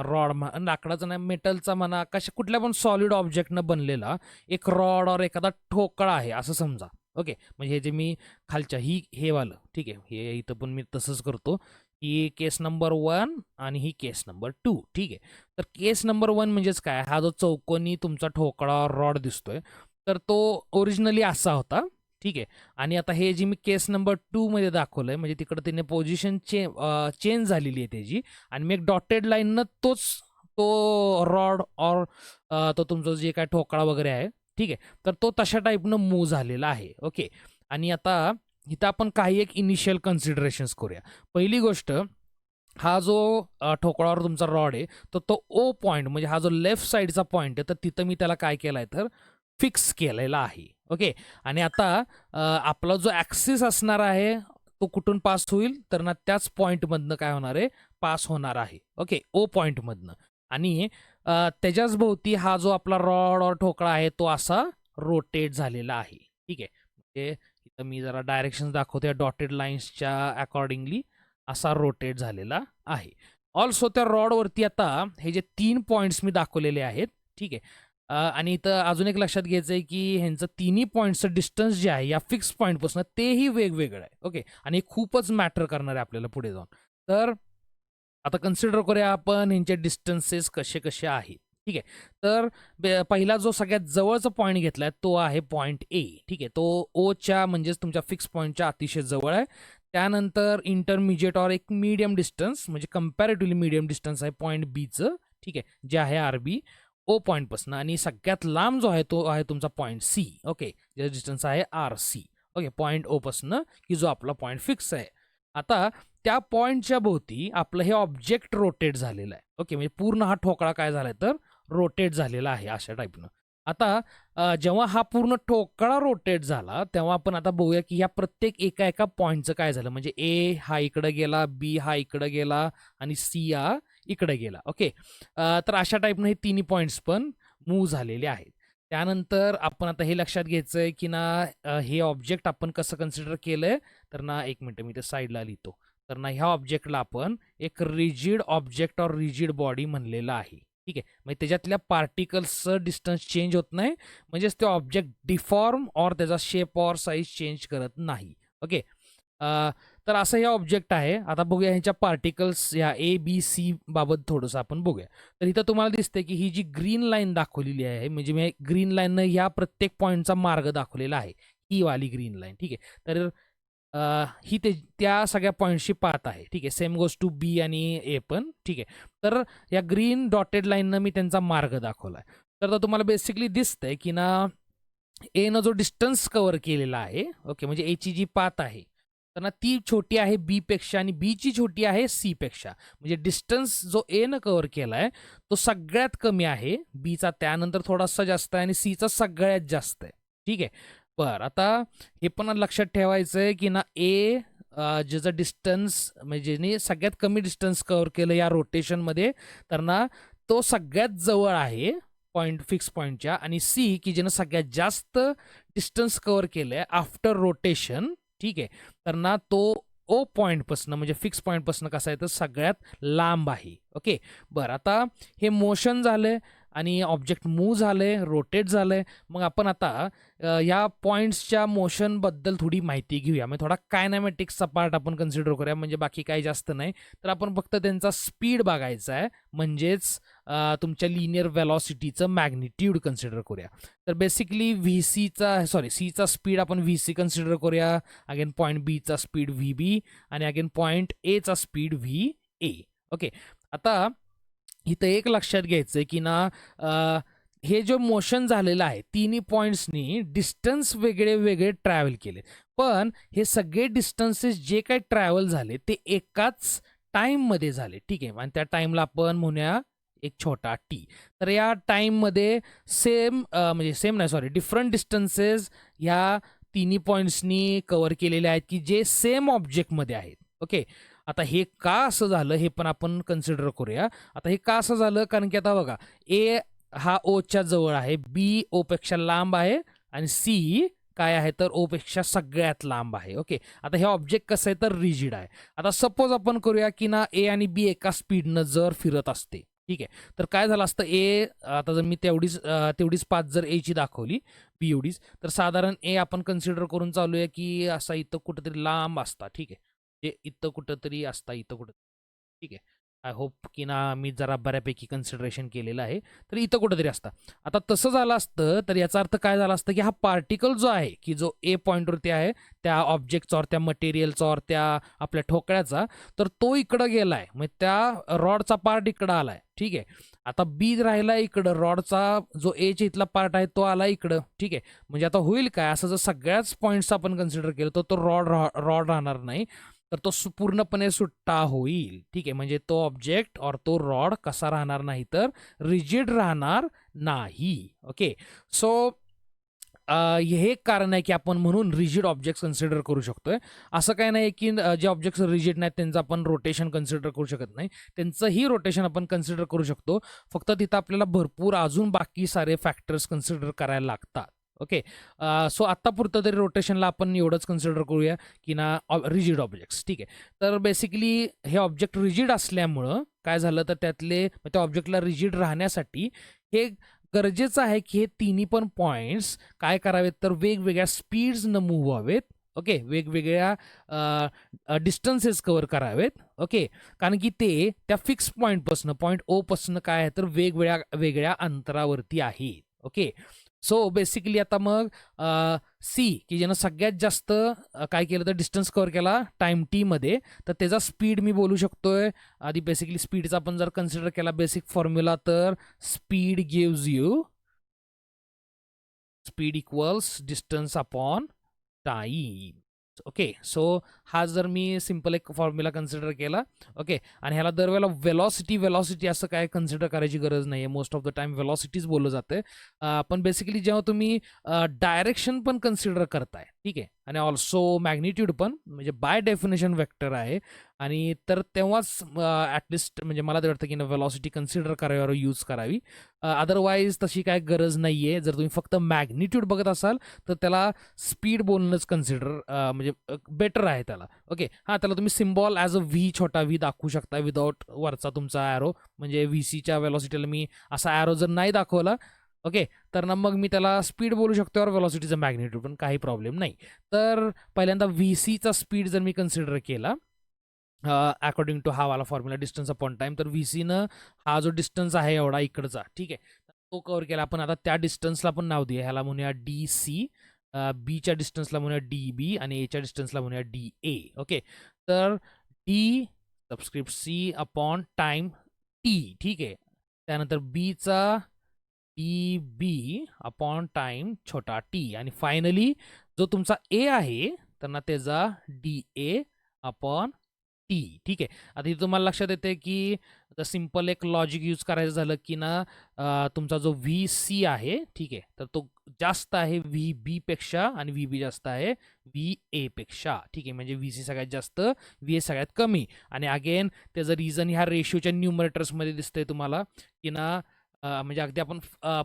रॉड, लाकडाचं नाही, मेटलचा म्हणा, कुठल्या पण सॉलिड ऑब्जेक्टनं बनलेला एक रॉड और एखादा ठोकळा आहे असं समजा. ओके. म्हणजे हे जे मी खालच्या हे वालं, ठीक आहे, हे इथं पण मी तसंच करतो. ही केस नंबर 1 आणि ही केस नंबर 2, ठीक आहे. तर केस नंबर 1 म्हणजेच काय, हा जो चौकोनी तुमचा ठोकळा रॉड दिसतोय, तर तो ओरिजिनली असा होता, ठीक आहे. आणि आता हे जी मी केस नंबर 2 मध्ये दाखवलंय, म्हणजे तिकडे तिने पोझिशन चेंज झालेली आहे त्याची, आणि मी एक डॉटेड लाईननं तो रॉड और तो तुमचं जे काय ठोकळा वगैरे आहे, ठीक आहे, तर तो तशा टाईपनं मूव्ह झालेला आहे. ओके. आणि आता इथं आपण काही एक इनिशियल कन्सिडरेशन्स करूया. पहिली गोष्ट, हा जो ठोकळावर तुमचा रॉड आहे, तर तो ओ पॉईंट म्हणजे हा जो लेफ्ट साईडचा पॉईंट आहे, तर तिथं मी त्याला काय केलंय, तर फिक्स केलेला आहे. ओके. आणि आता आपला जो ॲक्सिस असणार आहे तो कुठून पास होईल, तर ना त्याच पॉईंटमधनं काय होणार आहे, पास होणार आहे. ओके. ओ पॉईंटमधनं. आणि त्याच्याच भोवती हा जो आपला रॉड और ठोकळा आहे तो असा रोटेट झालेला आहे, ठीक आहे. म्हणजे इथं मी जरा डायरेक्शन दाखवतो या डॉटेड लाईन्सच्या अकॉर्डिंगली, असा रोटेट झालेला आहे. ऑल्सो त्या रॉडवरती आता हे जे 3 पॉईंट्स मी दाखवलेले आहेत, ठीक आहे. आणि इथं अजून एक लक्षात घ्यायचं आहे की ह्यांचं तिन्ही पॉईंट्सचं डिस्टन्स जे आहे या फिक्स पॉईंटपासून तेही वेगवेगळं आहे. ओके. आणि खूपच मॅटर करणार आहे आपल्याला पुढे जाऊन. तर आता कन्सिडर करूया आपण ह्यांचे डिस्टन्सेस कसे कसे आहेत, ठीक आहे. तर पहिला जो सगळ्यात जवळचा पॉईंट घेतलाय तो आहे पॉईंट ए, ठीक आहे. तो ओच्या म्हणजेच तुमच्या फिक्स पॉईंटच्या अतिशय जवळ आहे. त्यानंतर इंटरमिजिएट और एक मीडियम डिस्टन्स म्हणजे कम्पॅरेटिव्हली मीडियम डिस्टन्स आहे पॉईंट बीचं, ठीक आहे, जे आहे RB ओ पॉईंटपासून. आणि सगळ्यात लांब जो आहे तो आहे तुमचा पॉईंट सी. ओके. ज्याचा डिस्टन्स आहे RC. ओके. पॉईंट ओ पासून की जो आपला पॉईंट फिक्स आहे. आता त्या पॉईंटच्या भोवती आपलं हे ऑब्जेक्ट रोटेट झालेलं आहे. ओके. म्हणजे पूर्ण हा ठोकळा काय झालाय, तर रोटेट झालेला आहे अशा टाईपनं. आता जेव्हा हा पूर्ण ठोकळा रोटेट झाला तेव्हा आपण आता बघूया की ह्या प्रत्येक एका एका पॉईंटचं काय झालं. म्हणजे ए हा इकडे गेला, बी हा इकडे गेला आणि सी हा इकडे गेला. ओके. तर अशा टाईपनं हे तिन्ही पॉईंट्स पण मूव्ह झालेले आहेत. त्यानंतर आपण आता हे लक्षात घ्यायचंय की ना हे ऑब्जेक्ट आपण कसं कन्सिडर केलंय, तर ना एक मिनिट मी ते साईडला लिहितो. तर ना ह्या ऑब्जेक्टला आपण एक रिजिड ऑब्जेक्ट और रिजिड बॉडी म्हणलेलं आहे, ठीक आहे. म्हणजे त्याच्यातल्या पार्टिकल्सचं डिस्टन्स चेंज होत नाही, म्हणजेच ते ऑब्जेक्ट डिफॉर्म और त्याचा शेप और साईज चेंज करत नाही. ओके. तर असं हे ऑब्जेक्ट आहे. आता बघूया ह्याच्या पार्टिकल्स ह्या A, B, C बाबत थोडंसं आपण बघूया. तर इथं तुम्हाला दिसते की ही जी ग्रीन लाईन दाखवलेली आहे, म्हणजे मी ग्रीन लाईननं ह्या प्रत्येक पॉईंटचा मार्ग दाखवलेला आहे, ही वाली ग्रीन लाईन, ठीक आहे. तर ही त्या सगळ्या पॉईंट्सची पाथ आहे, ठीक आहे. सेम गोज टू B आणि A पण, ठीक आहे. तर या ग्रीन डॉटेड लाईननं मी त्यांचा मार्ग दाखवला आहे. तर तुम्हाला बेसिकली दिसतंय की ना एनं जो डिस्टन्स कव्हर केलेला आहे, ओके, म्हणजे एची जी पाथ आहे तर ना ती छोटी आहे बी पेक्षा आणि बी ची छोटी आहे सी पेक्षा. म्हणजे डिस्टन्स जो ए न कव्हर केलाय तो सगळ्यात कमी आहे, बीचा त्यानंतर थोडासा जास्त आहे आणि सीचा सगळ्यात जास्त आहे. ठीक आहे. बरं, आता हे पण लक्षात ठेवायचं आहे की ना ए ज्याचं डिस्टन्स म्हणजे ज्याने सगळ्यात कमी डिस्टन्स कव्हर केलं या रोटेशनमध्ये, तर ना तो सगळ्यात जवळ आहे पॉईंट फिक्स पॉईंटच्या, आणि सी की ज्यानं सगळ्यात जास्त डिस्टन्स कव्हर केलंय आफ्टर रोटेशन, ठीक आहे, तर ना तो ओ पॉईंटपासून म्हणजे फिक्स पॉईंटपासून कसा आहे तर सगळ्यात लांब आहे. ओके. बरं, आता हे मोशन झालंय आणि ऑब्जेक्ट मूव्ह झालंय, रोटेट झालंय. मग आपण आता या पॉईंट्सच्या मोशनबद्दल थोडी माहिती घेऊया. म्हणजे थोडा कायनॅमॅटिक्सचा पार्ट आपण कन्सिडर करूया, म्हणजे बाकी काही जास्त नाही. तर आपण फक्त त्यांचा स्पीड बघायचा आहे, म्हणजेच तुमच्या लिनियर व्हेलॉसिटीचं मॅग्निट्यूड कन्सिडर करूया. तर बेसिकली सीचा स्पीड आपण व्ही सी कन्सिडर करूया, अगेन पॉईंट बीचा स्पीड व्ही बी आणि अगेन पॉईंट एचा स्पीड व्ही ए. ओके. आता इथं एक लक्षात घ्यायचं आहे की ना हे जे मोशन झालेलं आहे तिन्ही पॉईंट्सनी डिस्टन्स वेगळे वेगळे ट्रॅव्हल केले, पण हे सगळे डिस्टन्सेस जे काही ट्रॅव्हल झाले ते एकाच टाईममध्ये झाले. ठीक आहे. आणि त्या टाईमला आपण म्हणूया एक छोटा टी. तर या टाईममध्ये म्हणजे सेम नाही, सॉरी, डिफरंट डिस्टन्सेस ह्या तिन्ही पॉईंट्सनी कव्हर केलेले आहेत की जे सेम ऑब्जेक्टमध्ये आहेत. ओके. आता हे का असं झालं हे पण आपण कन्सिडर करूया. आता हे का असं झालं, कारण की आता बघा, ए हा ओच्या जवळ आहे, बी ओ पेक्षा लांब आहे आणि सी काय आहे तर ओ पेक्षा सगळ्यात लांब आहे. ओके. आता हे ऑब्जेक्ट कसं आहे तर रिजिड आहे. आता सपोज आपण करूया की ना ए आणि बी एका स्पीडनं जर फिरत असते, ठीक आहे, तर काय झालं असतं, आता जर मी तेवढीच पाथ जर एची दाखवली, बी एवढीच, तर साधारण ए आपण कन्सिडर करून चालूया की असा इथं कुठेतरी लांब असता. ठीक आहे. इथं कुठंतरी असता, इथं कुठं, ठीक आहे. आय होप की ना मी जरा बऱ्यापैकी कन्सिडरेशन केलेलं आहे. तर इथं कुठंतरी असतं. आता तसं झालं असतं तर याचा अर्थ काय झाला असतं की हा पार्टिकल जो आहे की जो ए पॉईंटवरती आहे त्या ऑब्जेक्टचा और त्या मटेरियलचा और त्या आपल्या ठोकळ्याचा, तर तो इकडं गेलाय, मग त्या रॉडचा पार्ट इकडं आलाय. ठीक आहे. आता बी राहिला इकडं, रॉडचा जो एच्या इथला पार्ट आहे तो आला इकडं. ठीक आहे. म्हणजे आता होईल काय, असं जर सगळ्याच पॉईंट्स आपण कन्सिडर केलं तर तो रॉड राहणार नाही, तर तो पूर्णपणे सुट्टा होईल. ठीक आहे. म्हणजे तो ऑब्जेक्ट और तो रॉड कसा राहणार नाही तर रिजिड राहणार नाही. ओके. सो हे एक कारण आहे की आपण म्हणून रिजिड ऑब्जेक्ट कन्सिडर करू शकतोय. असं काय नाही की जे ऑब्जेक्ट्स रिजिड नाहीत त्यांचं आपण रोटेशन कन्सिडर करू शकत नाही, त्यांचंही रोटेशन आपण कन्सिडर करू शकतो. फक्त तिथं आपल्याला भरपूर अजून बाकी सारे फॅक्टर्स कन्सिडर करायला लागतात. ओके. सो आत्तापुरतं तरी रोटेशनला आपण एवढंच कन्सिडर करूया की ना रिजिड ऑब्जेक्ट्स. ठीक आहे. तर बेसिकली हे ऑब्जेक्ट रिजिड असल्यामुळं काय झालं तर त्या ऑब्जेक्टला रिजिड राहण्यासाठी हे गरजेचं आहे की हे तिन्ही पण पॉईंट्स काय करावेत तर वेगवेगळ्या स्पीड्सनं मूव्ह व्हावेत. ओके. वेगवेगळ्या डिस्टन्सेस कव्हर करावेत. ओके. कारण की ते त्या फिक्स पॉईंटपासून पॉईंट ओ पासून काय आहे तर वेगवेगळ्या अंतरावरती आहे. ओके. सो बेसिकली आता मग सी की ज्यानं सगळ्यात जास्त काय केलं तर डिस्टन्स कव्हर केला टाइम टी मध्ये, तर त्याचा स्पीड मी बोलू शकतोय. आधी बेसिकली स्पीडचा आपण जर कन्सिडर केला बेसिक फॉर्म्युला, तर speed gives you speed equals distance upon time. Okay. So हा जर मी सिंपल एक फॉर्म्युला कन्सिडर केला. ओके. आणि ह्याला दरवेळेला वेलॉसिटी असं काय कन्सिडर करायची गरज नाही आहे. मोस्ट ऑफ द टाइम वेलॉसिटीच बोललं जाते. पण बेसिकली जेव्हा तुम्ही डायरेक्शन पण कन्सिडर करताय, ठीक आहे, आणि ऑल्सो मॅग्निट्यूड पण, म्हणजे बाय डेफिनेशन वेक्टर आहे, आणि तर तेव्हाच ॲटलिस्ट म्हणजे मला तर वाटतं की वेलॉसिटी कन्सिडर करावी यूज करावी. अदरवाईज तशी काय गरज नाही आहे. जर तुम्ही फक्त मॅग्निट्यूड बघत असाल तर त्याला स्पीड बोलणंच कन्सिडर म्हणजे बेटर आहे त्याला. ओके. हां, त्याला तुम्ही सिम्बॉल ॲज अ व्ही, छोटा व्ही दाखवू शकता विदाउट वरचा तुमचा ॲरो. म्हणजे व्ही सीच्या वेलॉसिटीला मी असा ॲरो जर नाही दाखवला, ओके, तर ना मग मी त्याला स्पीड बोलू शकतो और वेलॉसिटीचं मॅग्निट्यूड पण, काही प्रॉब्लेम नाही. तर पहिल्यांदा व्ही सीचा स्पीड जर मी कन्सिडर केला अकॉर्डिंग टू हा वाला फॉर्म्युला डिस्टन्स अपॉन टाइम, तर व्ही सीनं हा जो डिस्टन्स आहे एवढा इकडचा, ठीक आहे, तो कव्हर केला आपण. आता त्या डिस्टन्सला पण नाव देऊया, ह्याला म्हणूया डी सी, बीच्या डिस्टन्सला म्हणूया डी बी आणि एच्या डिस्टन्सला म्हणूया डी ए. ओके. तर D subscript C upon time T. ठीक आहे. त्यानंतर बीचा डी बी अपॉन टाइम छोटा टी, आणि फायनली जो तुमचा ए आहे त्यांना त्याचा dA/T. ठीक आहे. आता इथे तुम्हाला लक्षात येते की आता सिंपल एक लॉजिक यूज करायचं झालं की ना तुमचा जो VC आहे, ठीक आहे, तर तो जास्त आहे VB पेक्षा आणि VB जास्त आहे VA पेक्षा. ठीक आहे, म्हणजे VC सगळ्यात जास्त, VA सगळ्यात कमी. आणि अगेन त्याचं रिझन ह्या रेशिओच्या न्यूमरेटर्समध्ये दिसतंय तुम्हाला की ना म्हणजे अगदी आपण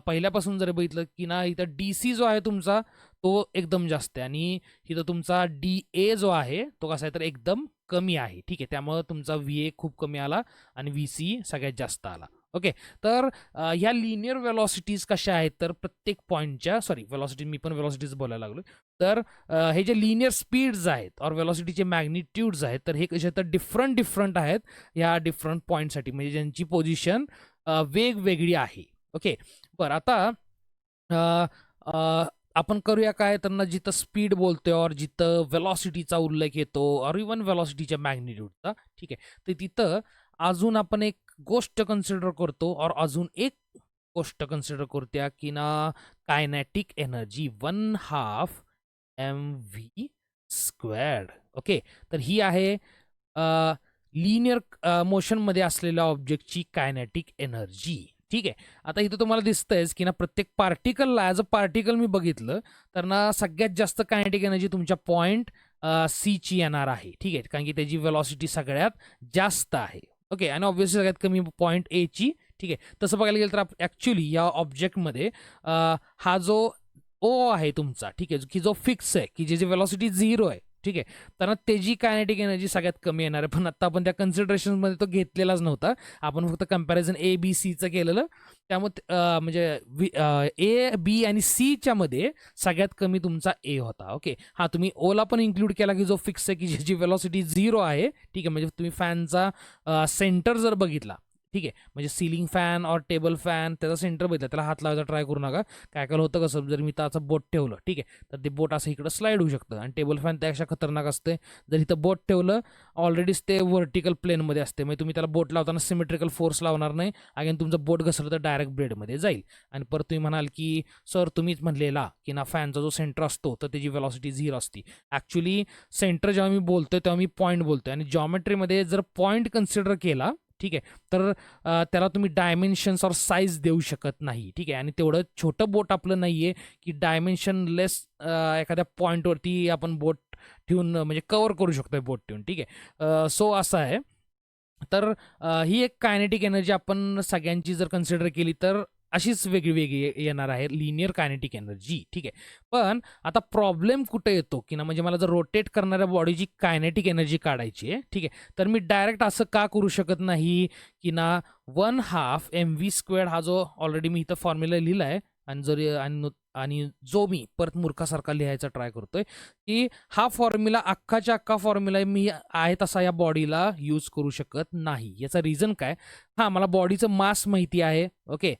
पहिल्यापासून जर बघितलं की ना इथं DC जो आहे तुमचा तो एकदम जास्त आहे आणि इथं तुमचा DA जो आहे तो कसा आहे तर एकदम कमी आहे. ठीक आहे, त्यामुळं तुमचा VA खूप कमी आला आणि VC सगळ्यात जास्त आला. ओके, तर ह्या लिनियर वेलॉसिटीज कशा आहेत तर प्रत्येक पॉईंटच्या वेलॉसिटी, मी पण वेलॉसिटीज बोलायला लागलो. तर हे जे लिनियर स्पीड्स आहेत और वेलॉसिटीचे मॅग्निट्यूड्स आहेत तर हे कसे तर डिफरंट आहेत ह्या डिफरंट पॉईंटसाठी, म्हणजे ज्यांची पोझिशन वेगवेगळी आहे. ओके, बरं आता अ, अ, आपण करूया काय, त्यांना जिथं स्पीड बोलतोय और जिथं वेलॉसिटीचा उल्लेख येतो और इवन वेलॉसिटीच्या मॅग्निट्यूडचा, ठीक आहे, तर तिथं अजून आपण एक गोष्ट कन्सिडर करतो और अजून एक गोष्ट कन्सिडर करत्या की ना kinetic energy 1/2 mv squared. Okay, तर ही आहे लिनियर मोशनमध्ये असलेल्या ऑब्जेक्टची कायनेटिक एनर्जी. ठीक आहे, आता इथं तुम्हाला दिसतंयच की ना प्रत्येक पार्टिकलला ॲज अ पार्टिकल मी बघितलं तर ना सगळ्यात जास्त कायनेटिक एनर्जी तुमच्या पॉईंट सी ची येणार आहे. ठीक आहे, कारण की त्याची वेलॉसिटी सगळ्यात जास्त आहे. ओके, आणि ऑब्व्हियसली सगळ्यात कमी पॉईंट ए ची. ठीक आहे, तसं बघायला गेलं तर ॲक्च्युली या ऑब्जेक्टमध्ये हा जो ओ आहे तुमचा, ठीक आहे, की जो फिक्स आहे, की ज्याची वेलॉसिटी 0 आहे. ठीक आहे, तर त्याची कायनेटिक एनर्जी सगळ्यात कमी येणार आहे. पण आता आपण त्या कन्सिडरेशनमध्ये तो घेतलेलाच नव्हता. आपण फक्त कंपॅरिझन A-B-Cचं केलेलं. त्यामुळे म्हणजे A-B आणि Cच्या मध्ये सगळ्यात कमी तुमचा ए होता. ओके, हा तुम्ही ओला पण इन्क्लूड केला की जो फिक्स आहे, की ज्याची वेलॉसिटी 0 आहे. ठीक आहे, म्हणजे तुम्ही फॅनचा सेंटर जर बघितला, ठीक आहे, म्हणजे सिलिंग फॅन और टेबल फॅन त्याचा सेंटर बघितला, त्याला हात लावायचा ट्राय करू नका. काय काय होतं कसं, जर मी त्याचं बोट ठेवलं, ठीक आहे, तर ते बोट असं इकडं स्लाईड होऊ शकतं आणि टेबल फॅन त्यापेक्षा खतरनाक असते. जर इथं बोट ठेवलं ऑलरेडीच ते व्हर्टिकल प्लेनमध्ये असते, म्हणजे तुम्ही त्याला बोट लावताना सिमेट्रिकल फोर्स लावणार नाही. अगेन तुमचं बोट घसरलं तर डायरेक्ट ब्लेडमध्ये जाईल. आणि परत तुम्ही म्हणाल की सर तुम्हीच म्हणलेला की ना फॅनचा जो सेंटर असतो तर त्याची वेलॉसिटी 0 असते. ॲक्च्युली सेंटर जेव्हा मी बोलतोय तेव्हा मी पॉईंट बोलतोय आणि जॉमेट्रीमध्ये जर पॉईंट कन्सिडर केला, ठीक आहे, तर त्याला तुम्ही डायमेन्शन्स और साईज देऊ शकत नाही. ठीक आहे, आणि तेवढं छोटं बोट आपलं नाही आहे की डायमेन्शनलेस एखाद्या पॉईंटवरती आपण बोट ठेवून म्हणजे कव्हर करू शकतो बोट ठेवून. ठीक आहे, सो असं आहे. तर ही एक कायनेटिक एनर्जी आपण सगळ्यांची जर कन्सिडर केली तर अशीच वेगळी येणार आहे लिनियर कायनेटिक एनर्जी. ठीक आहे, पण आता प्रॉब्लेम कुठे येतो की ना, म्हणजे मला जर रोटेट करणाऱ्या बॉडीची कायनेटिक एनर्जी काढायची आहे, ठीक आहे, तर मी डायरेक्ट असं का करू शकत नाही की ना 1/2 mv स्क्वेअर्ड हा जो ऑलरेडी मी इथं फॉर्म्युला लिहिला आहे आणि जरी आणि जो मी परत मूर्खासारखा लिहायचा ट्राय करतोय की हा फॉर्म्युला अख्खाच्या अख्खा फॉर्म्युला मी आहे तसा या बॉडीला यूज करू शकत नाही. याचा रिझन काय, हां मला बॉडीचं मास माहिती आहे. ओके,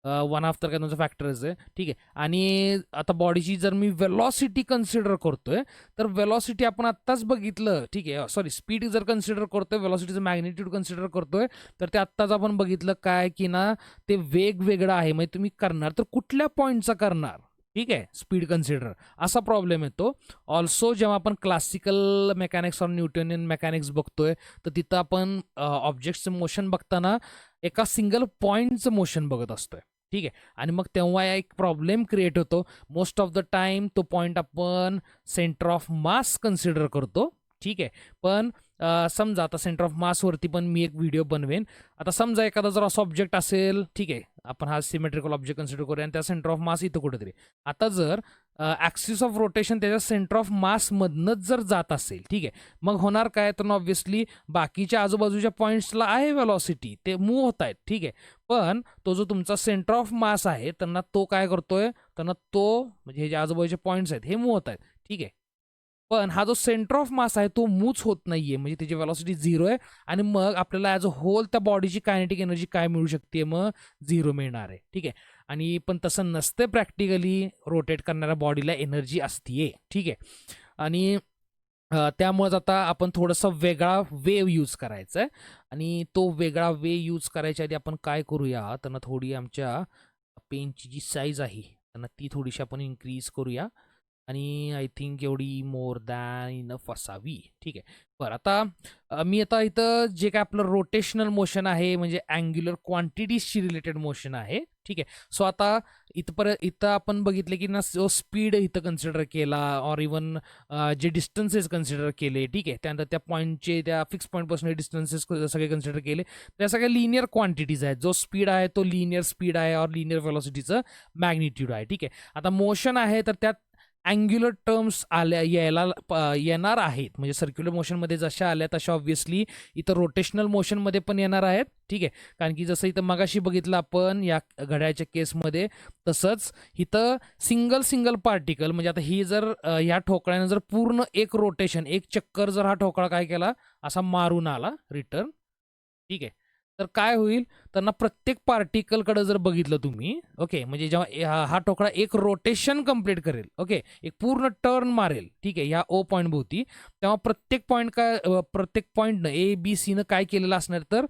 1/2 तर काय तुमचा फॅक्टरच आहे. ठीक आहे, आणि आता बॉडीची जर मी वेलॉसिटी कन्सिडर करतोय तर वेलॉसिटी आपण आत्ताच बघितलं. ठीक आहे, स्पीड जर कन्सिडर करतोय, वेलॉसिटीचं मॅग्निट्यूड कन्सिडर करतोय, तर ते आत्ताच आपण बघितलं काय की ना ते वेगवेगळं आहे. म्हणजे तुम्ही करणार तर कुठल्या पॉईंटचा करणार, ठीक आहे, स्पीड कन्सिडर असा प्रॉब्लेम येतो. ऑल्सो जेव्हा आपण क्लासिकल मेकॅनिक्स और न्यूटनियन मेकॅनिक्स बघतोय तर तिथं आपण ऑब्जेक्टचं मोशन बघताना एका सिंगल पॉईंटचं मोशन बघत असतोय. ठीक आहे, आणि मग तेव्हा एक प्रॉब्लेम क्रिएट होतो. मोस्ट ऑफ द टाइम तो पॉईंट आपण सेंटर ऑफ मास कन्सिडर करतो. ठीक आहे, पण समजा आता सेंटर ऑफ मासवरती पण मी एक व्हिडिओ बनवेन. आता समजा एखादा जर असा ऑब्जेक्ट असेल, ठीक आहे, आपण हा सिमेट्रिकल ऑब्जेक्ट कन्सिडर करूया आणि त्या सेंटर ऑफ मास इथं कुठेतरी. आता जर ॲक्सिस ऑफ रोटेशन त्याच्या सेंटर ऑफ मासमधनंच जर जात असेल, ठीक आहे, मग होणार काय तर ऑब्व्हियसली बाकीच्या आजूबाजूच्या पॉईंट्सला आहे वेलॉसिटी, ते मूव्ह होत आहेत. ठीक आहे, पण तो जो तुमचा सेंटर ऑफ मास आहे त्यांना तो काय करतोय, त्यांना तो म्हणजे हे जे आजूबाजूचे पॉईंट्स आहेत हे मूव्ह होत आहेत. ठीक आहे, पण हा जो सेंटर ऑफ मास आहे तो मूव्ह होत नाहीये, म्हणजे त्याची वेलॉसिटी 0 आहे. आणि मग आपल्याला ॲज अ होल त्या बॉडीची कायनेटिक एनर्जी काय मिळू शकते, मग 0 मिळणार आहे. ठीक आहे, आणि पण तसं नसतं प्रॅक्टिकली, रोटेट करणाऱ्या बॉडीला एनर्जी असते. ठीक आहे, आणि त्यामुळेच आता आपण थोडंसं वेगळा वेव यूज करायचा आहे. आणि तो वेगळा वे यूज करायच्या आधी आपण काय करूया, त्यांना थोडी आमच्या पेनची जी साईज आहे त्यांना ती थोडीशी आपण इन्क्रीज करूया. आणि आय थिंक एवढी मोर दॅन इनफ असावी. ठीक आहे. बरं आता मी आता इथं जे काय आपलं रोटेशनल मोशन आहे म्हणजे अँग्युलर क्वांटिटीजशी रिलेटेड मोशन आहे. ठीक आहे. सो आता इथं आपण बघितले की ना जो स्पीड इथं कन्सिडर केला ऑर इवन जे डिस्टन्सेस कन्सिडर केले. ठीक आहे. त्यानंतर त्या पॉईंटचे त्या फिक्स पॉईंटपासून डिस्टन्सेस सगळे कन्सिडर केले. त्या सगळ्या लिनियर क्वांटिटीज आहेत. जो स्पीड आहे तो लिनियर स्पीड आहे और लिनियर व्हेलॉसिटीचं मॅग्निट्यूड आहे. ठीक आहे. आता मोशन आहे तर त्यात अँग्युलर टर्म्स येणार आहेत. म्हणजे सर्क्युलर मोशनमध्ये जशा आल्या तशा ऑब्व्हियसली इथं रोटेशनल मोशनमध्ये पण येणार आहेत. ठीक आहे. कारण की जसं इथं मगाशी बघितलं आपण या घड्याळच्या केसमध्ये, तसंच इथं सिंगल पार्टिकल म्हणजे आता ही जर ह्या ठोकळ्यानं जर पूर्ण एक रोटेशन एक चक्कर जर हा ठोकळा काय केला असा मारून आला रिटर्न. ठीक आहे. तर काय होईल तर ना प्रत्येक पार्टिकलकडे जर बघितलं तुम्ही ओके म्हणजे जेव्हा हा ठोकळा एक रोटेशन कंप्लीट करेल ओके एक पूर्ण टर्न मारेल ठीक आहे ह्या ओ पॉईंट भोवती तेव्हा प्रत्येक पॉईंटनं ए बी सीनं काय केलेलं असणार तर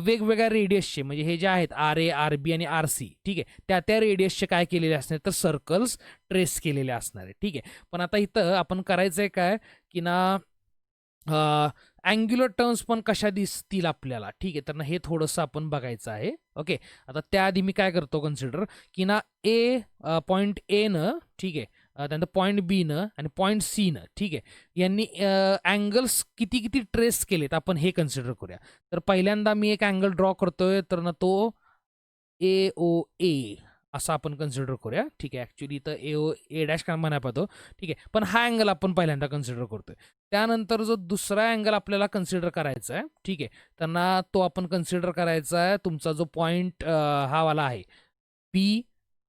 वेगवेगळ्या रेडियसचे म्हणजे हे जे आहेत आर ए आर बी आणि आर सी ठीक आहे त्या रेडियसचे काय केलेले असणार तर सर्कल्स ट्रेस केलेले असणार आहे. ठीक आहे. पण आता इथं आपण करायचंय काय की ना अँग्युलर टर्म्स पण कशा दिसतील आपल्याला. ठीक आहे. तर ना हे थोडंसं आपण बघायचं आहे. ओके. आता त्याआधी मी काय करतो कन्सिडर की ना पॉईंट एनं ठीक आहे त्यानंतर पॉईंट बीनं आणि पॉईंट सीनं ठीक आहे यांनी अँगल्स किती ट्रेस केलेत आपण हे कन्सिडर करूया. तर पहिल्यांदा मी एक अँगल ड्रॉ करतोय तर ना तो AOA असं आपण कन्सिडर करूया. ठीक आहे. ॲक्च्युली इथं ए डॅश काय म्हणा पाहतो. ठीक आहे. पण हा अँगल आपण पहिल्यांदा कन्सिडर करतोय. त्यानंतर जो दुसरा अँगल आपल्याला कन्सिडर करायचा आहे ठीक आहे त्यांना तो आपण कन्सिडर करायचा आहे तुमचा जो पॉईंट हा वाला आहे बी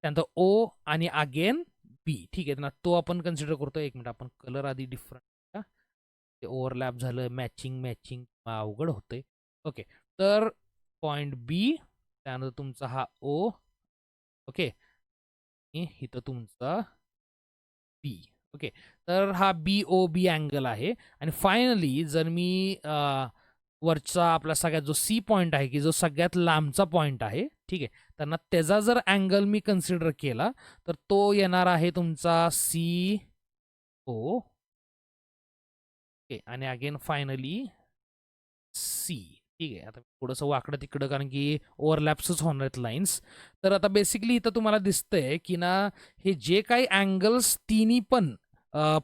त्यानंतर ओ आणि अगेन बी. ठीक आहे ना तो आपण कन्सिडर करतो. एक मिनिट आपण कलर आधी डिफरंट ते ओव्हरलॅप झालं मॅचिंग अवघड होतंय. ओके. तर पॉईंट बी त्यानंतर तुमचा हा ओ ओके इथं तुमचा बी. ओके. तर हा BOB अँगल आहे आणि फायनली जर मी वरचा आपला सगळ्यात जो सी पॉईंट आहे की जो सगळ्यात लांबचा पॉईंट आहे ठीक आहे त्यांना त्याचा जर अँगल मी कन्सिडर केला तर तो येणार आहे तुमचा CO ओके आणि अगेन फायनली सी. ठीक आहे. आता थोडंसं वाकडं तिकडं कारण की ओव्हरलॅप्सच होणार आहेत लाईन्स. तर आता बेसिकली इथं तुम्हाला दिसतंय की ना हे जे काही अँगल्स तिन्ही पण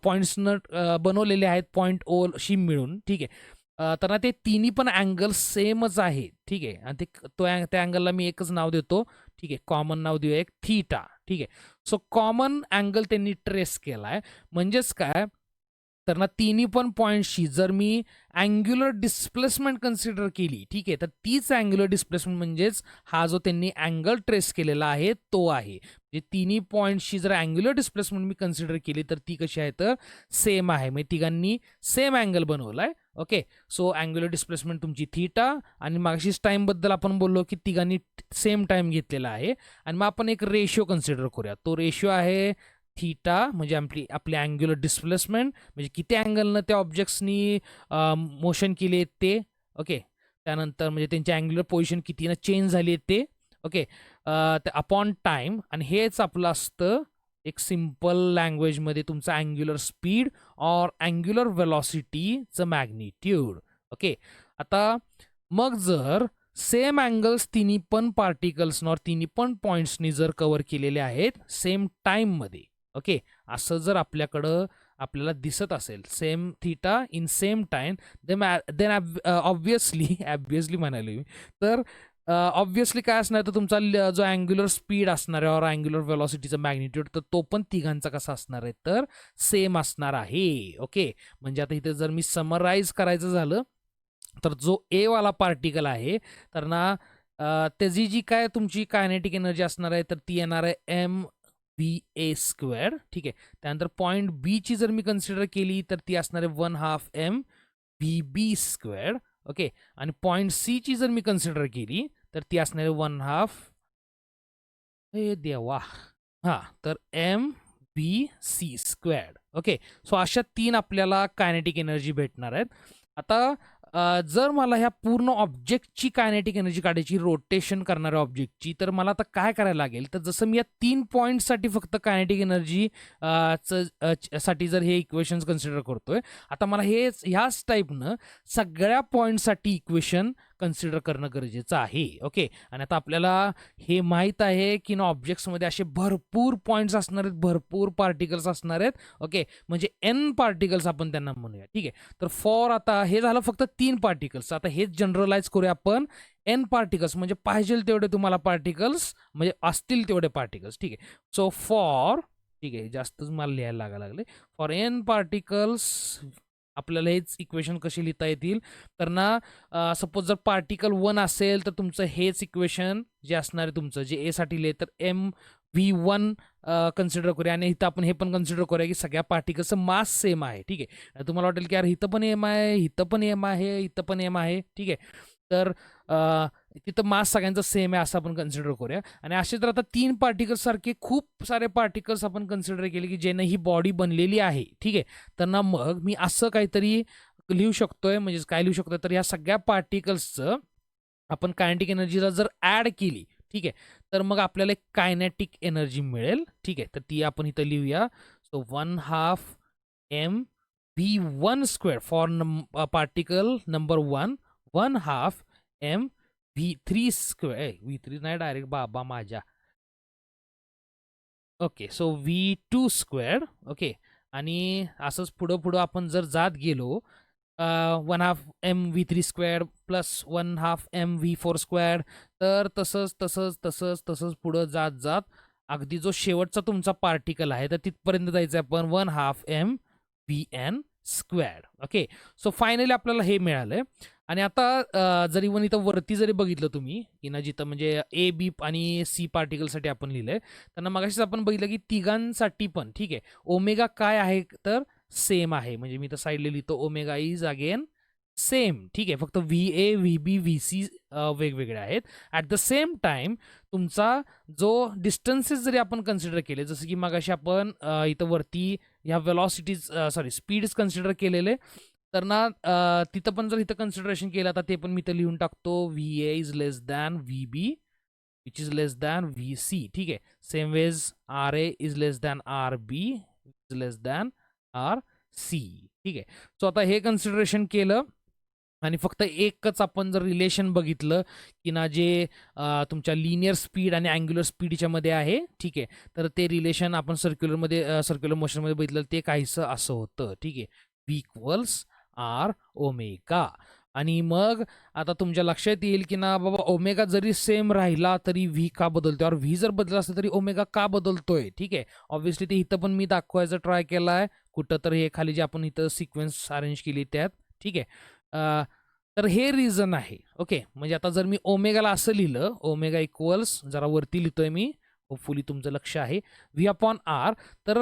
पॉईंट्सनं बनवलेले आहेत पॉईंट ओशी मिळून ठीक आहे तर ना ते तिन्ही पण अँगल्स सेमच आहे. ठीक आहे. आणि त्या अँगलला मी एकच नाव देतो. ठीक आहे. कॉमन नाव देऊया एक थीटा. ठीक आहे. सो कॉमन अँगल त्यांनी ट्रेस केला आहे. म्हणजेच काय तर ना तिन्ही पण पॉईंटशी जर मी अँग्युलर डिस्प्लेसमेंट कन्सिडर केली ठीक आहे तर तीच अँग्युलर डिस्प्लेसमेंट म्हणजेच हा जो त्यांनी अँगल ट्रेस केलेला आहे तो आहे. म्हणजे तिन्ही पॉईंटशी जर अँग्युलर डिस्प्लेसमेंट मी कन्सिडर केली तर ती कशी आहे तर सेम आहे. म्हणजे तिघांनी सेम अँगल बनवला आहे. ओके. सो अँग्युलर डिस्प्लेसमेंट तुमची थीटा आणि मागशीच टाईमबद्दल आपण बोललो की तिघांनी सेम टाईम घेतलेला आहे आणि मग आपण एक रेशिओ कन्सिडर करूया. तो रेशिओ आहे थीटा म्हणजे आपली अँग्युलर डिस्प्लेसमेंट म्हणजे किती अँगलनं त्या ऑब्जेक्ट्सनी मोशन केले ते ओके त्यानंतर म्हणजे त्यांची अँग्युलर पोझिशन कितीनं चेंज झाली ते ओके अपॉन टाईम आणि हेच आपलं असतं एक सिम्पल लँग्वेजमध्ये तुमचं अँग्युलर स्पीड ऑर अँग्युलर व्हेलॉसिटीचं मॅग्निट्यूड. ओके. आता मग जर सेम अँगल्स तिन्ही पण पार्टिकल्स नॉर तिन्ही पण पॉईंट्सनी जर कव्हर केलेले आहेत सेम टाईममध्ये ओके असं जर आपल्याला दिसत असेल same theta in same time then obviously म्हणाले मी तर ऑब्विसली काय असणार तर तुमचा जो अँग्युलर स्पीड असणार आहे और अँग्युलर व्हेलॉसिटीचा मॅग्निट्यूड तर तो पण तिघांचा कसा असणार आहे तर सेम असणार आहे. ओके. म्हणजे आता इथे जर मी समराईज करायचं झालं तर जो ए वाला पार्टिकल आहे तर ना त्याची जी काय तुमची कायनेटिक एनर्जी असणार आहे तर ती येणार आहे mva². ठीक आहे. त्यानंतर पॉईंट बी ची जर मी कन्सिडर केली तर ती असणार आहे 1/2 mvb². ओके. आणि पॉईंट सी ची जर मी कन्सिडर केली तर ती असणार आहे 1/2 हे देवा हां तर mvc². ओके. सो अशा तीन आपल्याला कायनेटिक एनर्जी भेटणार आहेत. आता जर मला ह्या पूर्ण ऑब्जेक्टची कायनेटिक एनर्जी काढायची रोटेशन करणाऱ्या ऑब्जेक्टची, तर मला आता काय करायला लागेल, तर जसं मी या 3 पॉइंट्ससाठी फक्त कायनेटिक एनर्जी साठी जर हे इक्वेशन्स कन्सिडर करतोय, आता मला ह्याच टाईपनं सगळ्या पॉइंटसाठी इक्वेशन कन्सिडर करणं गरजेचं आहे. ओके. आणि आता आपल्याला हे माहीत आहे की ना ऑब्जेक्ट्समध्ये असे भरपूर पॉइंट्स असणार आहेत, भरपूर पार्टिकल्स असणार आहेत. ओके. म्हणजे एन पार्टिकल्स आपण त्यांना म्हणूया. ठीक आहे. तर फॉर आता हे झालं फक्त 3 पार्टिकल्स. आता हेच जनरलाइज करूया आपण एन पार्टिकल्स, म्हणजे पाहिजे तेवढे तुम्हाला पार्टिकल्स म्हणजे असतील तेवढे पार्टिकल्स. ठीक आहे. सो फॉर, ठीक आहे, जास्तच मला लिहायला लागायला लागले. फॉर एन पार्टिकल्स आपल्याला हेच इक्वेशन कशी लिहिता येतील, तर ना सपोज जर पार्टिकल 1 असेल तर तुमचं हेच इक्वेशन जे असणार आहे तुमचं जे ए साठी लिहिले, तर mv1 कन्सिडर करूया. आणि इथं आपण हे पण कन्सिडर करूया की सगळ्या पार्टिकलचं मास सेम आहे. ठीक आहे. तुम्हाला वाटेल की यार इथं पण एम आहे, इथं पण एम आहे, इथं पण एम आहे. ठीक आहे. तर तिथं मास सगळ्यांचा सेम आहे असं आपण कन्सिडर करूया. आणि असे तर आता 3 पार्टिकल्स सारखे खूप सारे पार्टिकल्स आपण कन्सिडर केले की ज्याने ही बॉडी बनलेली आहे. ठीक आहे. तर ना मग मी असं काहीतरी लिहू शकतोय, म्हणजे काय लिहू शकतोय, तर या सगळ्या पार्टिकल्सचं आपण कायनेटिक एनर्जीला जर ऍड केली, ठीक आहे, तर मग आपल्याला एक कायनेटिक एनर्जी मिळेल. ठीक आहे. तर ती आपण इथं लिहूया. So 1/2 mv1 square for particle number 1, 1/2 mv3 square, v3 नाही डायरेक्ट बाबा माझ्या. Okay. So v2 square. Okay. आणि असंच पुढं पुढं आपण जर जात गेलो, 1/2 mv3 square plus 1/2 mv4 square, तर तसंच तसंच तसंच तसंच पुढं जात जात अगदी जो शेवटचा तुमचा पार्टिकल आहे तर तिथपर्यंत जायचं आपण 1/2 mvn square. Okay. So finally आपल्याला हे मिळालंय. आणि आता जर इव्हन इथं वरती जरी बघितलं तुम्ही की ना जिथं म्हणजे ए बी आणि सी पार्टिकलसाठी आपण लिहिलंय, त्यांना मगाशीच आपण बघितलं की तिघांसाठी पण, ठीक आहे, ओमेगा काय आहे, तर सेम आहे. म्हणजे मी तर साईडला लिहितो ओमेगा इज अगेन सेम. ठीक आहे. फक्त V A, V B, V C वेगवेगळे आहेत. ॲट द सेम टाइम तुमचा जो डिस्टन्सेस जरी आपण कन्सिडर केले, जसं की मगाशी आपण इथं वरती ह्या वेलॉसिटीज स्पीड्स कन्सिडर केलेले, तर ना तिथं पण जर इथं कन्सिडरेशन केलं तर ते पण मी तर लिहून टाकतो. V A is less than V B which is less than V C. ठीक आहे. Same ways R A is less than R B is less than R C. ठीक आहे. सो आता हे कन्सिडरेशन केलं आणि फक्त एकच आपण जर रिलेशन बघितलं की ना जे तुमच्या लिनियर स्पीड आणि अँग्युलर स्पीडच्या मध्ये आहे. ठीक आहे. तर ते रिलेशन आपण सर्क्युलर मोशनमध्ये बघितलं, ते काहीसं असं होतं. ठीक आहे. V equals R omega. आणि मग आता तुमच्या लक्षात येईल की ना बाबा ओमेगा जरी सेम राहिला तरी व्ही का बदलतोय, और व्ही जर बदलला असला तरी ओमेगा का बदलतोय. ठीक आहे. ऑब्व्हियसली ते इथं पण मी दाखवायचा ट्राय केलाय कुठं, तर हे खाली जे आपण इथं सिक्वेन्स अरेंज केली त्यात. ठीक आहे. तर हे रिझन आहे. ओके. म्हणजे आता जर मी ओमेगाला असं लिहिलं, ओमेगा इक्वल्स, जरा वरती लिहितोय मी, होपफुली तुमचं लक्ष आहे, व्ही अपॉन आर. तर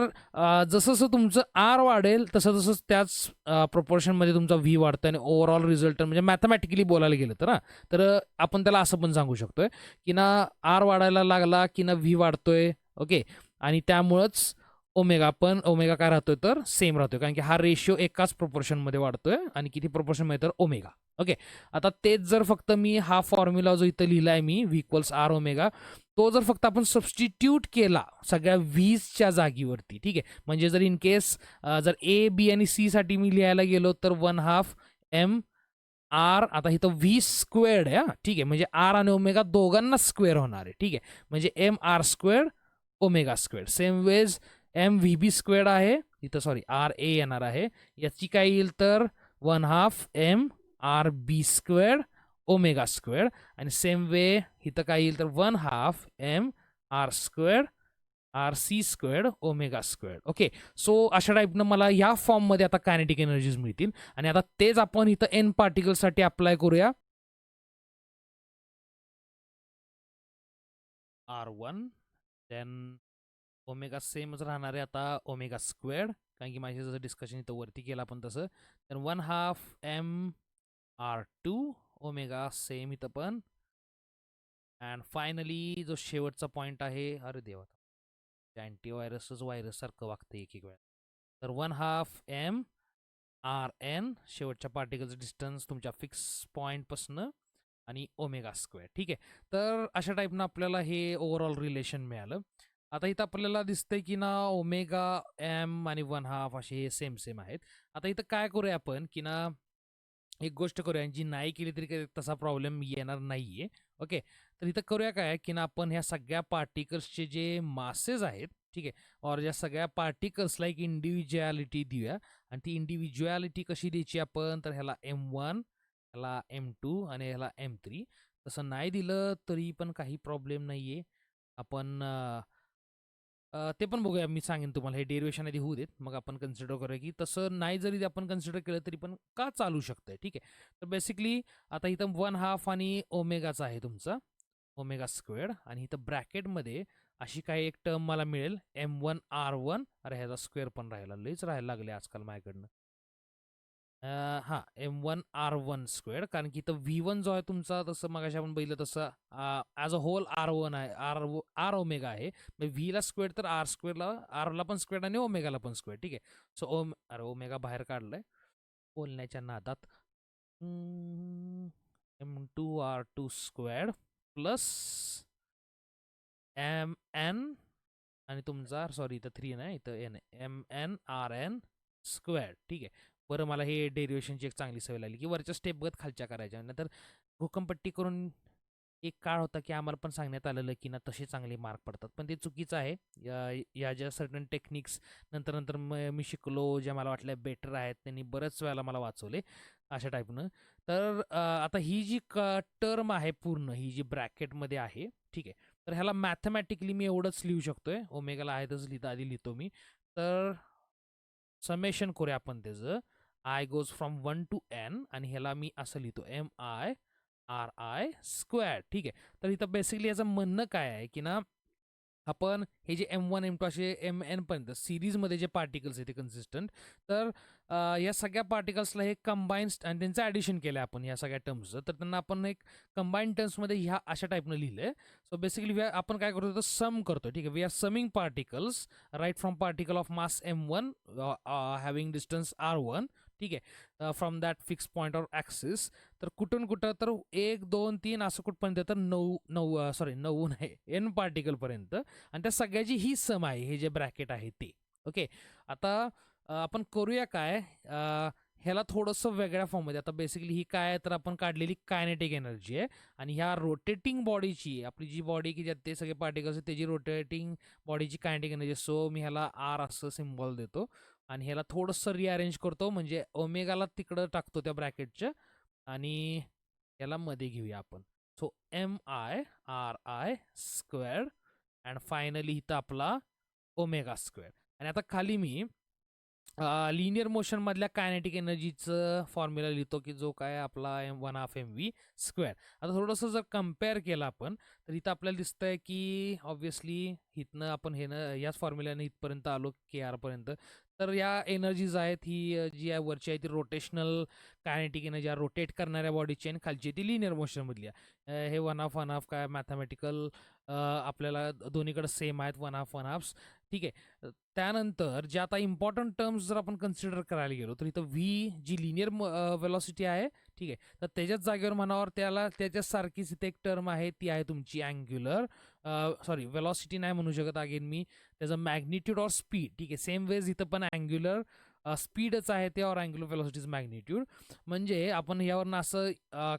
जसं जसं तुमचं आर वाढेल तसं तसंच त्याच प्रपोर्शनमध्ये तुमचा व्ही वाढतो आणि ओव्हरऑल रिझल्ट म्हणजे मॅथमॅटिकली बोलायला गेलं तर ना, तर आपण त्याला असं पण सांगू शकतोय की ना आर वाढायला लागला की ना व्ही वाढतोय. ओके. आणि त्यामुळंच ओमेगा काय राहतोय, तर सेम राहतोय, कारण की हा रेशिओ एकाच प्रपोर्शनमध्ये वाढतोय. आणि किती प्रपोर्शनमध्ये, तर ओमेगा. ओके. आता तेच जर फक्त मी हा फॉर्म्युला जो इथं लिहिलाय मी, व्ही इक्वल्स आर ओमेगा, तो जर फक्त आपण सबस्टिट्यूट केला सगळ्या व्हीजच्या जागीवरती, ठीक आहे, म्हणजे जर इन केस जर ए बी आणि सी साठी मी लिहायला गेलो तर 1/2 एम आर, आता इथं व्ही स्क्वेअर्ड आहे. ठीक आहे. म्हणजे आर आणि ओमेगा दोघांना स्क्वेअर होणार आहे. ठीक आहे. म्हणजे M R squared omega squared. Same ways M V B squared आहे, इथं सॉरी आर ए येणार आहे, याची काय येईल तर 1/2 M R B squared omega squared. आणि सेम वे इथं काय येईल तर 1/2 M R squared R C squared omega squared. Okay. So अशा टाईपनं मला या फॉर्ममध्ये आता कायनेटिक एनर्जीज मिळतील. आणि आता तेच आपण इथं एन पार्टिकलसाठी अप्लाय करूया. R1 देन ओमेगा सेमच राहणार आहे आता, ओमेगा स्क्वेअर्ड, कारण की माझे जसं डिस्कशन इथं वरती केलं आपण तसं. तर 1/2 M R two omega same इथं पण. अँड फायनली जो शेवटचा पॉईंट आहे, अरे देवा, अँटीव्हायरसच व्हायरस सारखं वागतं एक एक वेळा, तर 1/2 एम आर एन शेवटच्या पार्टिकलचं डिस्टन्स तुमच्या फिक्स पॉईंटपासनं आणि ओमेगा स्क्वेअर. ठीक आहे. तर अशा टाईपनं आपल्याला हे ओव्हरऑल रिलेशन मिळालं. आता इथं आपल्याला दिसतंय की ना ओमेगा एम आणि 1/2 असे हे सेम सेम आहेत. आता इथं काय करूया आपण की ना एक गोष्ट करूया जी नाही केली तरी काही तसा प्रॉब्लेम येणार नाहीये. ओके. तर इथं करूया काय की ना आपण ह्या सगळ्या पार्टिकल्सचे जे मासेस आहेत, ठीक आहे, और या सगळ्या पार्टिकल्सला एक इंडिव्हिज्युअलिटी देऊया. आणि ती इंडिव्हिज्युअलिटी कशी द्यायची आपण, तर ह्याला M1, ह्याला M2 आणि ह्याला M3. तसं नाही दिलं तरी पण काही प्रॉब्लेम नाहीये. आपण ते पण बघूया. मी सांगेन तुम्हाला हे डेरिव्हेशन आधी होऊ देत, मग आपण कन्सिडर करूया की तसं नाही जरी आपण कन्सिडर केलं तरी पण का चालू शकतंय. ठीक आहे. तर बेसिकली आता इथं 1/2 आणि ओमेगाचा आहे तुमचा ओमेगा स्क्वेअर्ड, आणि इथं ब्रॅकेटमध्ये अशी काही एक टर्म मला मिळेल M1R1. अरे ह्याचा स्क्वेअर पण राहिला, लईच राहायला लागले आजकाल माझ्याकडनं. हां, M1R1 स्क्वेअर्ड, कारण की इथं V1 जो आहे तुमचा, तसं मगाशी आपण बघितलं तसं ॲज अ होल R1 आहे, आर ओमेगा आहे. मग व्हीला स्क्वेअर तर आर स्क्वेअरला, आरला पण स्क्वेअर आणि ओमेगाला पण स्क्वेअर. ठीक आहे. सो अरे ओमेगा बाहेर काढलाय बोलण्याच्या नादात. M2R2 squared plus M N आणि तुमचा सॉरी इथं 3 नाही, इथं N आहे, MNRN स्क्वेअर्ड. ठीक आहे. बरं, मला हे डेरिव्हेशनची एक चांगली सवय लागली की वरच्या स्टेपगत खालच्या करायच्या, नंतर घोकंपट्टी करून एक काळ होता की आम्हाला पण सांगण्यात आलेलं की ना तसे चांगले मार्क पडतात, पण ते चुकीचं आहे. या ज्या सर्टन टेक्निक्स नंतर नंतर मी शिकलो, ज्या मला वाटल्या बेटर आहेत, त्यांनी बऱ्याच वेळेला मला वाचवले अशा टाईपनं. तर आता ही जी टर्म आहे पूर्ण, ही जी ब्रॅकेटमध्ये आहे, ठीक आहे, तर ह्याला मॅथमॅटिकली मी एवढंच लिहू शकतोय. ओमेगाला आहेतच लिहिता आधी लिहितो मी. तर समेशन करूया आपण त्याचं. I goes from 1 to N आणि ह्याला मी असं लिहितो MIRI स्क्वेअर. ठीक आहे. तर इथं बेसिकली याचं म्हणणं काय आहे की ना आपण हे जे M1 M2 असे MN पर्यंत सिरीजमध्ये जे पार्टिकल्स आहेत ते कन्सिस्टंट, तर या सगळ्या पार्टिकल्सला हे कंबाईन आणि त्यांचं ॲडिशन केलं आपण या सगळ्या टर्म्सचं, तर त्यांना आपण एक कंबाईन टर्म्समध्ये ह्या अशा टाईपनं लिहिलं. सो बेसिकली आपण काय करतो तर सम करतो. ठीक आहे. We are summing particles right from particle of mass M1 having distance R1. ठीक आहे. From that fix point or axis. तर कुठून कुठं तर 1 2 3 असं कुठपर्यंत, तर 9 नाही, N पार्टिकलपर्यंत, आणि त्या सगळ्याची ही सम आहे हे जे ब्रॅकेट आहे ते. ओके. आता आपण करूया काय, ह्याला थोडंसं वेगळ्या फॉर्ममध्ये. आता बेसिकली ही काय आहे तर आपण काढलेली कायनेटिक एनर्जी आहे, आणि ह्या रोटेटिंग बॉडीची, आपली जी बॉडी की ज्यात ते सगळे पार्टिकल्स आहेत त्याची रोटेटिंग बॉडीची कायनेटिक एनर्जी. सो मी ह्याला आर असं सिम्बॉल देतो आणि ह्याला थोडंसं रिअरेंज करतो, म्हणजे ओमेगाला तिकडं टाकतो त्या ब्रॅकेटच्या, आणि याला मध्ये घेऊया आपण. So MIRI squared and finally इथं आपला ओमेगा स्क्वेअर. आणि आता खाली मी लिनियर मोशन मधल्या कायनेटिक एनर्जीचं फॉर्म्युला लिहितो की जो काय आपला M1/2 स्क्वेअर. आता थोडंसं जर कम्पेअर केलं आपण, तर इथं आपल्याला दिसतंय की ऑब्व्हियसली इथनं आपण हे ना याच फॉर्म्युल्याने इथपर्यंत आलो KR पर्यंत. तर या एनर्जीज आहेत, ही जी आहे वरची आहे ती रोटेशनल कायनेटिक एनर्जी, रोटेट करणाऱ्या बॉडीची, आणि खालची ती लिनियर मोशनमधली आहे. हे 1/2 काय मॅथमॅटिकल आपल्याला दोन्हीकडे सेम आहेत, 1/2. ठीक आहे. त्यानंतर जे आता इम्पॉर्टंट टर्म्स जर आपण कन्सिडर करायला गेलो, तर इथं व्ही जी लिनियर वेलॉसिटी आहे, ठीक आहे, तर त्याच्याच जागेवर म्हणावर त्याला त्याच्यासारखीच इथे एक टर्म आहे, ती आहे तुमची अँग्युलर सॉरी वेलॉसिटी नाही म्हणू शकत अगेन मी, त्याचं मॅग्निट्यूड ऑर स्पीड. ठीक आहे. सेम वेज इथं पण अँग्युलर स्पीडच आहे ते, और अँग्युलर वेलॉसिटीज मॅग्निट्यूड. म्हणजे आपण यावरनं असं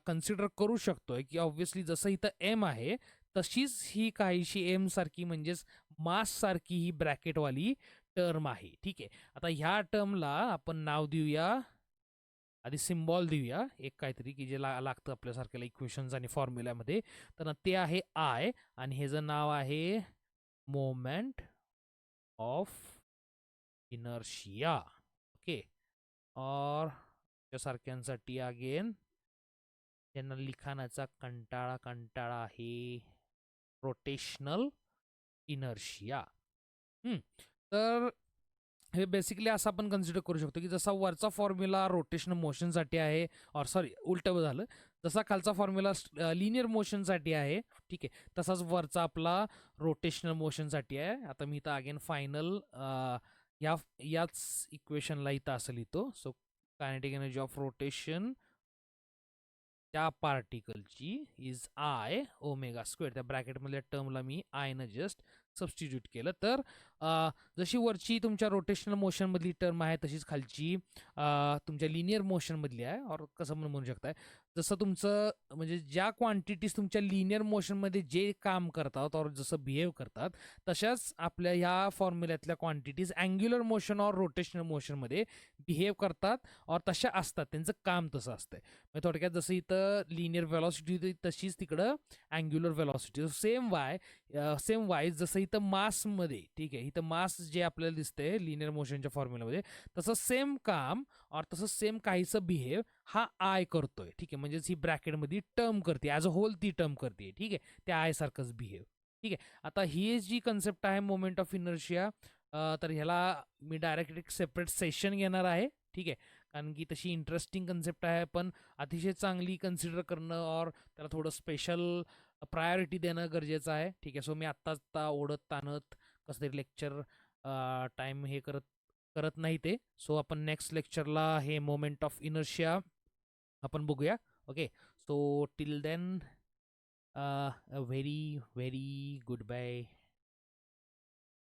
कन्सिडर करू शकतोय की ऑब्व्हियसली जसं इथं एम आहे तशीच ही काहीशी एम सारखी, म्हणजेच मास सारखी ही ब्रॅकेटवाली टर्म आहे. ठीक आहे. आता ह्या टर्मला आपण नाव देऊया, आधी सिम्बॉल देऊया एक काहीतरी की जे लागतं आपल्यासारख्याला इक्वेशन्स आणि फॉर्म्युल्यामध्ये. तर ते आहे आय, आणि ह्याचं नाव आहे मोमेंट ऑफ इनर्शिया. ओके. और त्यासारख्यांसाठी अगेन ज्यांना लिखाणाचा कंटाळा कंटाळा आहे, रोटेशनल इनर्शिया. तर हे बेसिकली असं आपण कन्सिडर करू शकतो की जसा वरचा फॉर्म्युला रोटेशनल मोशनसाठी आहे, और सॉरी उलटं झालं, जसा खालचा फॉर्म्युला लिनियर मोशनसाठी आहे, ठीक आहे, तसाच वरचा आपला रोटेशनल मोशनसाठी आहे. आता मी इथं अगेन फायनल याच इक्वेशनला इथं असं लिहितो. So kinetic energy of rotation त्या पार्टिकलची इज आय ओमेगा स्क्वेअर. त्या ब्रॅकेटमधल्या टर्मला मी आयनं जस्ट सबस्टिट्यूट केलं. तर जशी वरची तुमच्या रोटेशनल मोशनमधली टर्म आहे तशीच खालची तुमच्या लिनियर मोशनमधली आहे. और कसं म्हणू शकताय, जसं तुमचं म्हणजे ज्या क्वांटिटीज तुमच्या लिनियर मोशनमध्ये जे काम करतात और जसं बिहेव करतात तशाच आपल्या ह्या फॉर्म्युल्यातल्या क्वांटिटीज अँग्युलर मोशन और रोटेशनल मोशनमध्ये बिहेव करतात और तशा असतात. त्यांचं काम तसं असतंय. म्हणजे थोडक्यात जसं इथं लिनियर व्हेलॉसिटी होती तशीच तिकडं अँग्युलर व्हेलॉसिटी. सेम वाईज जसं इथं मासमध्ये, ठीक आहे, इथं मास जे आपल्याला दिसतंय लिनियर मोशनच्या फॉर्म्युलामध्ये तसं सेम काम और तसं सेम काहीचं बिहेव हा आय करतोय. ठीक आहे, म्हणजेच ही ब्रॅकेटमध्ये टर्म करते ॲज अ होल, ती टर्म करते. ठीक आहे, त्या आय सारखंच बिहेव. ठीक आहे, आता ही जी कन्सेप्ट आहे मोमेंट ऑफ इनर्शिया, तर ह्याला मी डायरेक्ट एक सेपरेट सेशन घेणार आहे. ठीक आहे, कारण की तशी इंटरेस्टिंग कन्सेप्ट आहे, पण अतिशय चांगली कन्सिडर करणं और त्याला थोडं स्पेशल प्रायोरिटी देणं गरजेचं आहे. ठीक आहे, सो मी आत्ता ओढत ताणत कसं तरी लेक्चर टाईम हे करत नाही ते. सो आपण नेक्स्ट लेक्चरला हे मोमेंट ऑफ इनर्शिया आपण बघूया. Okay, so till then very very good bye.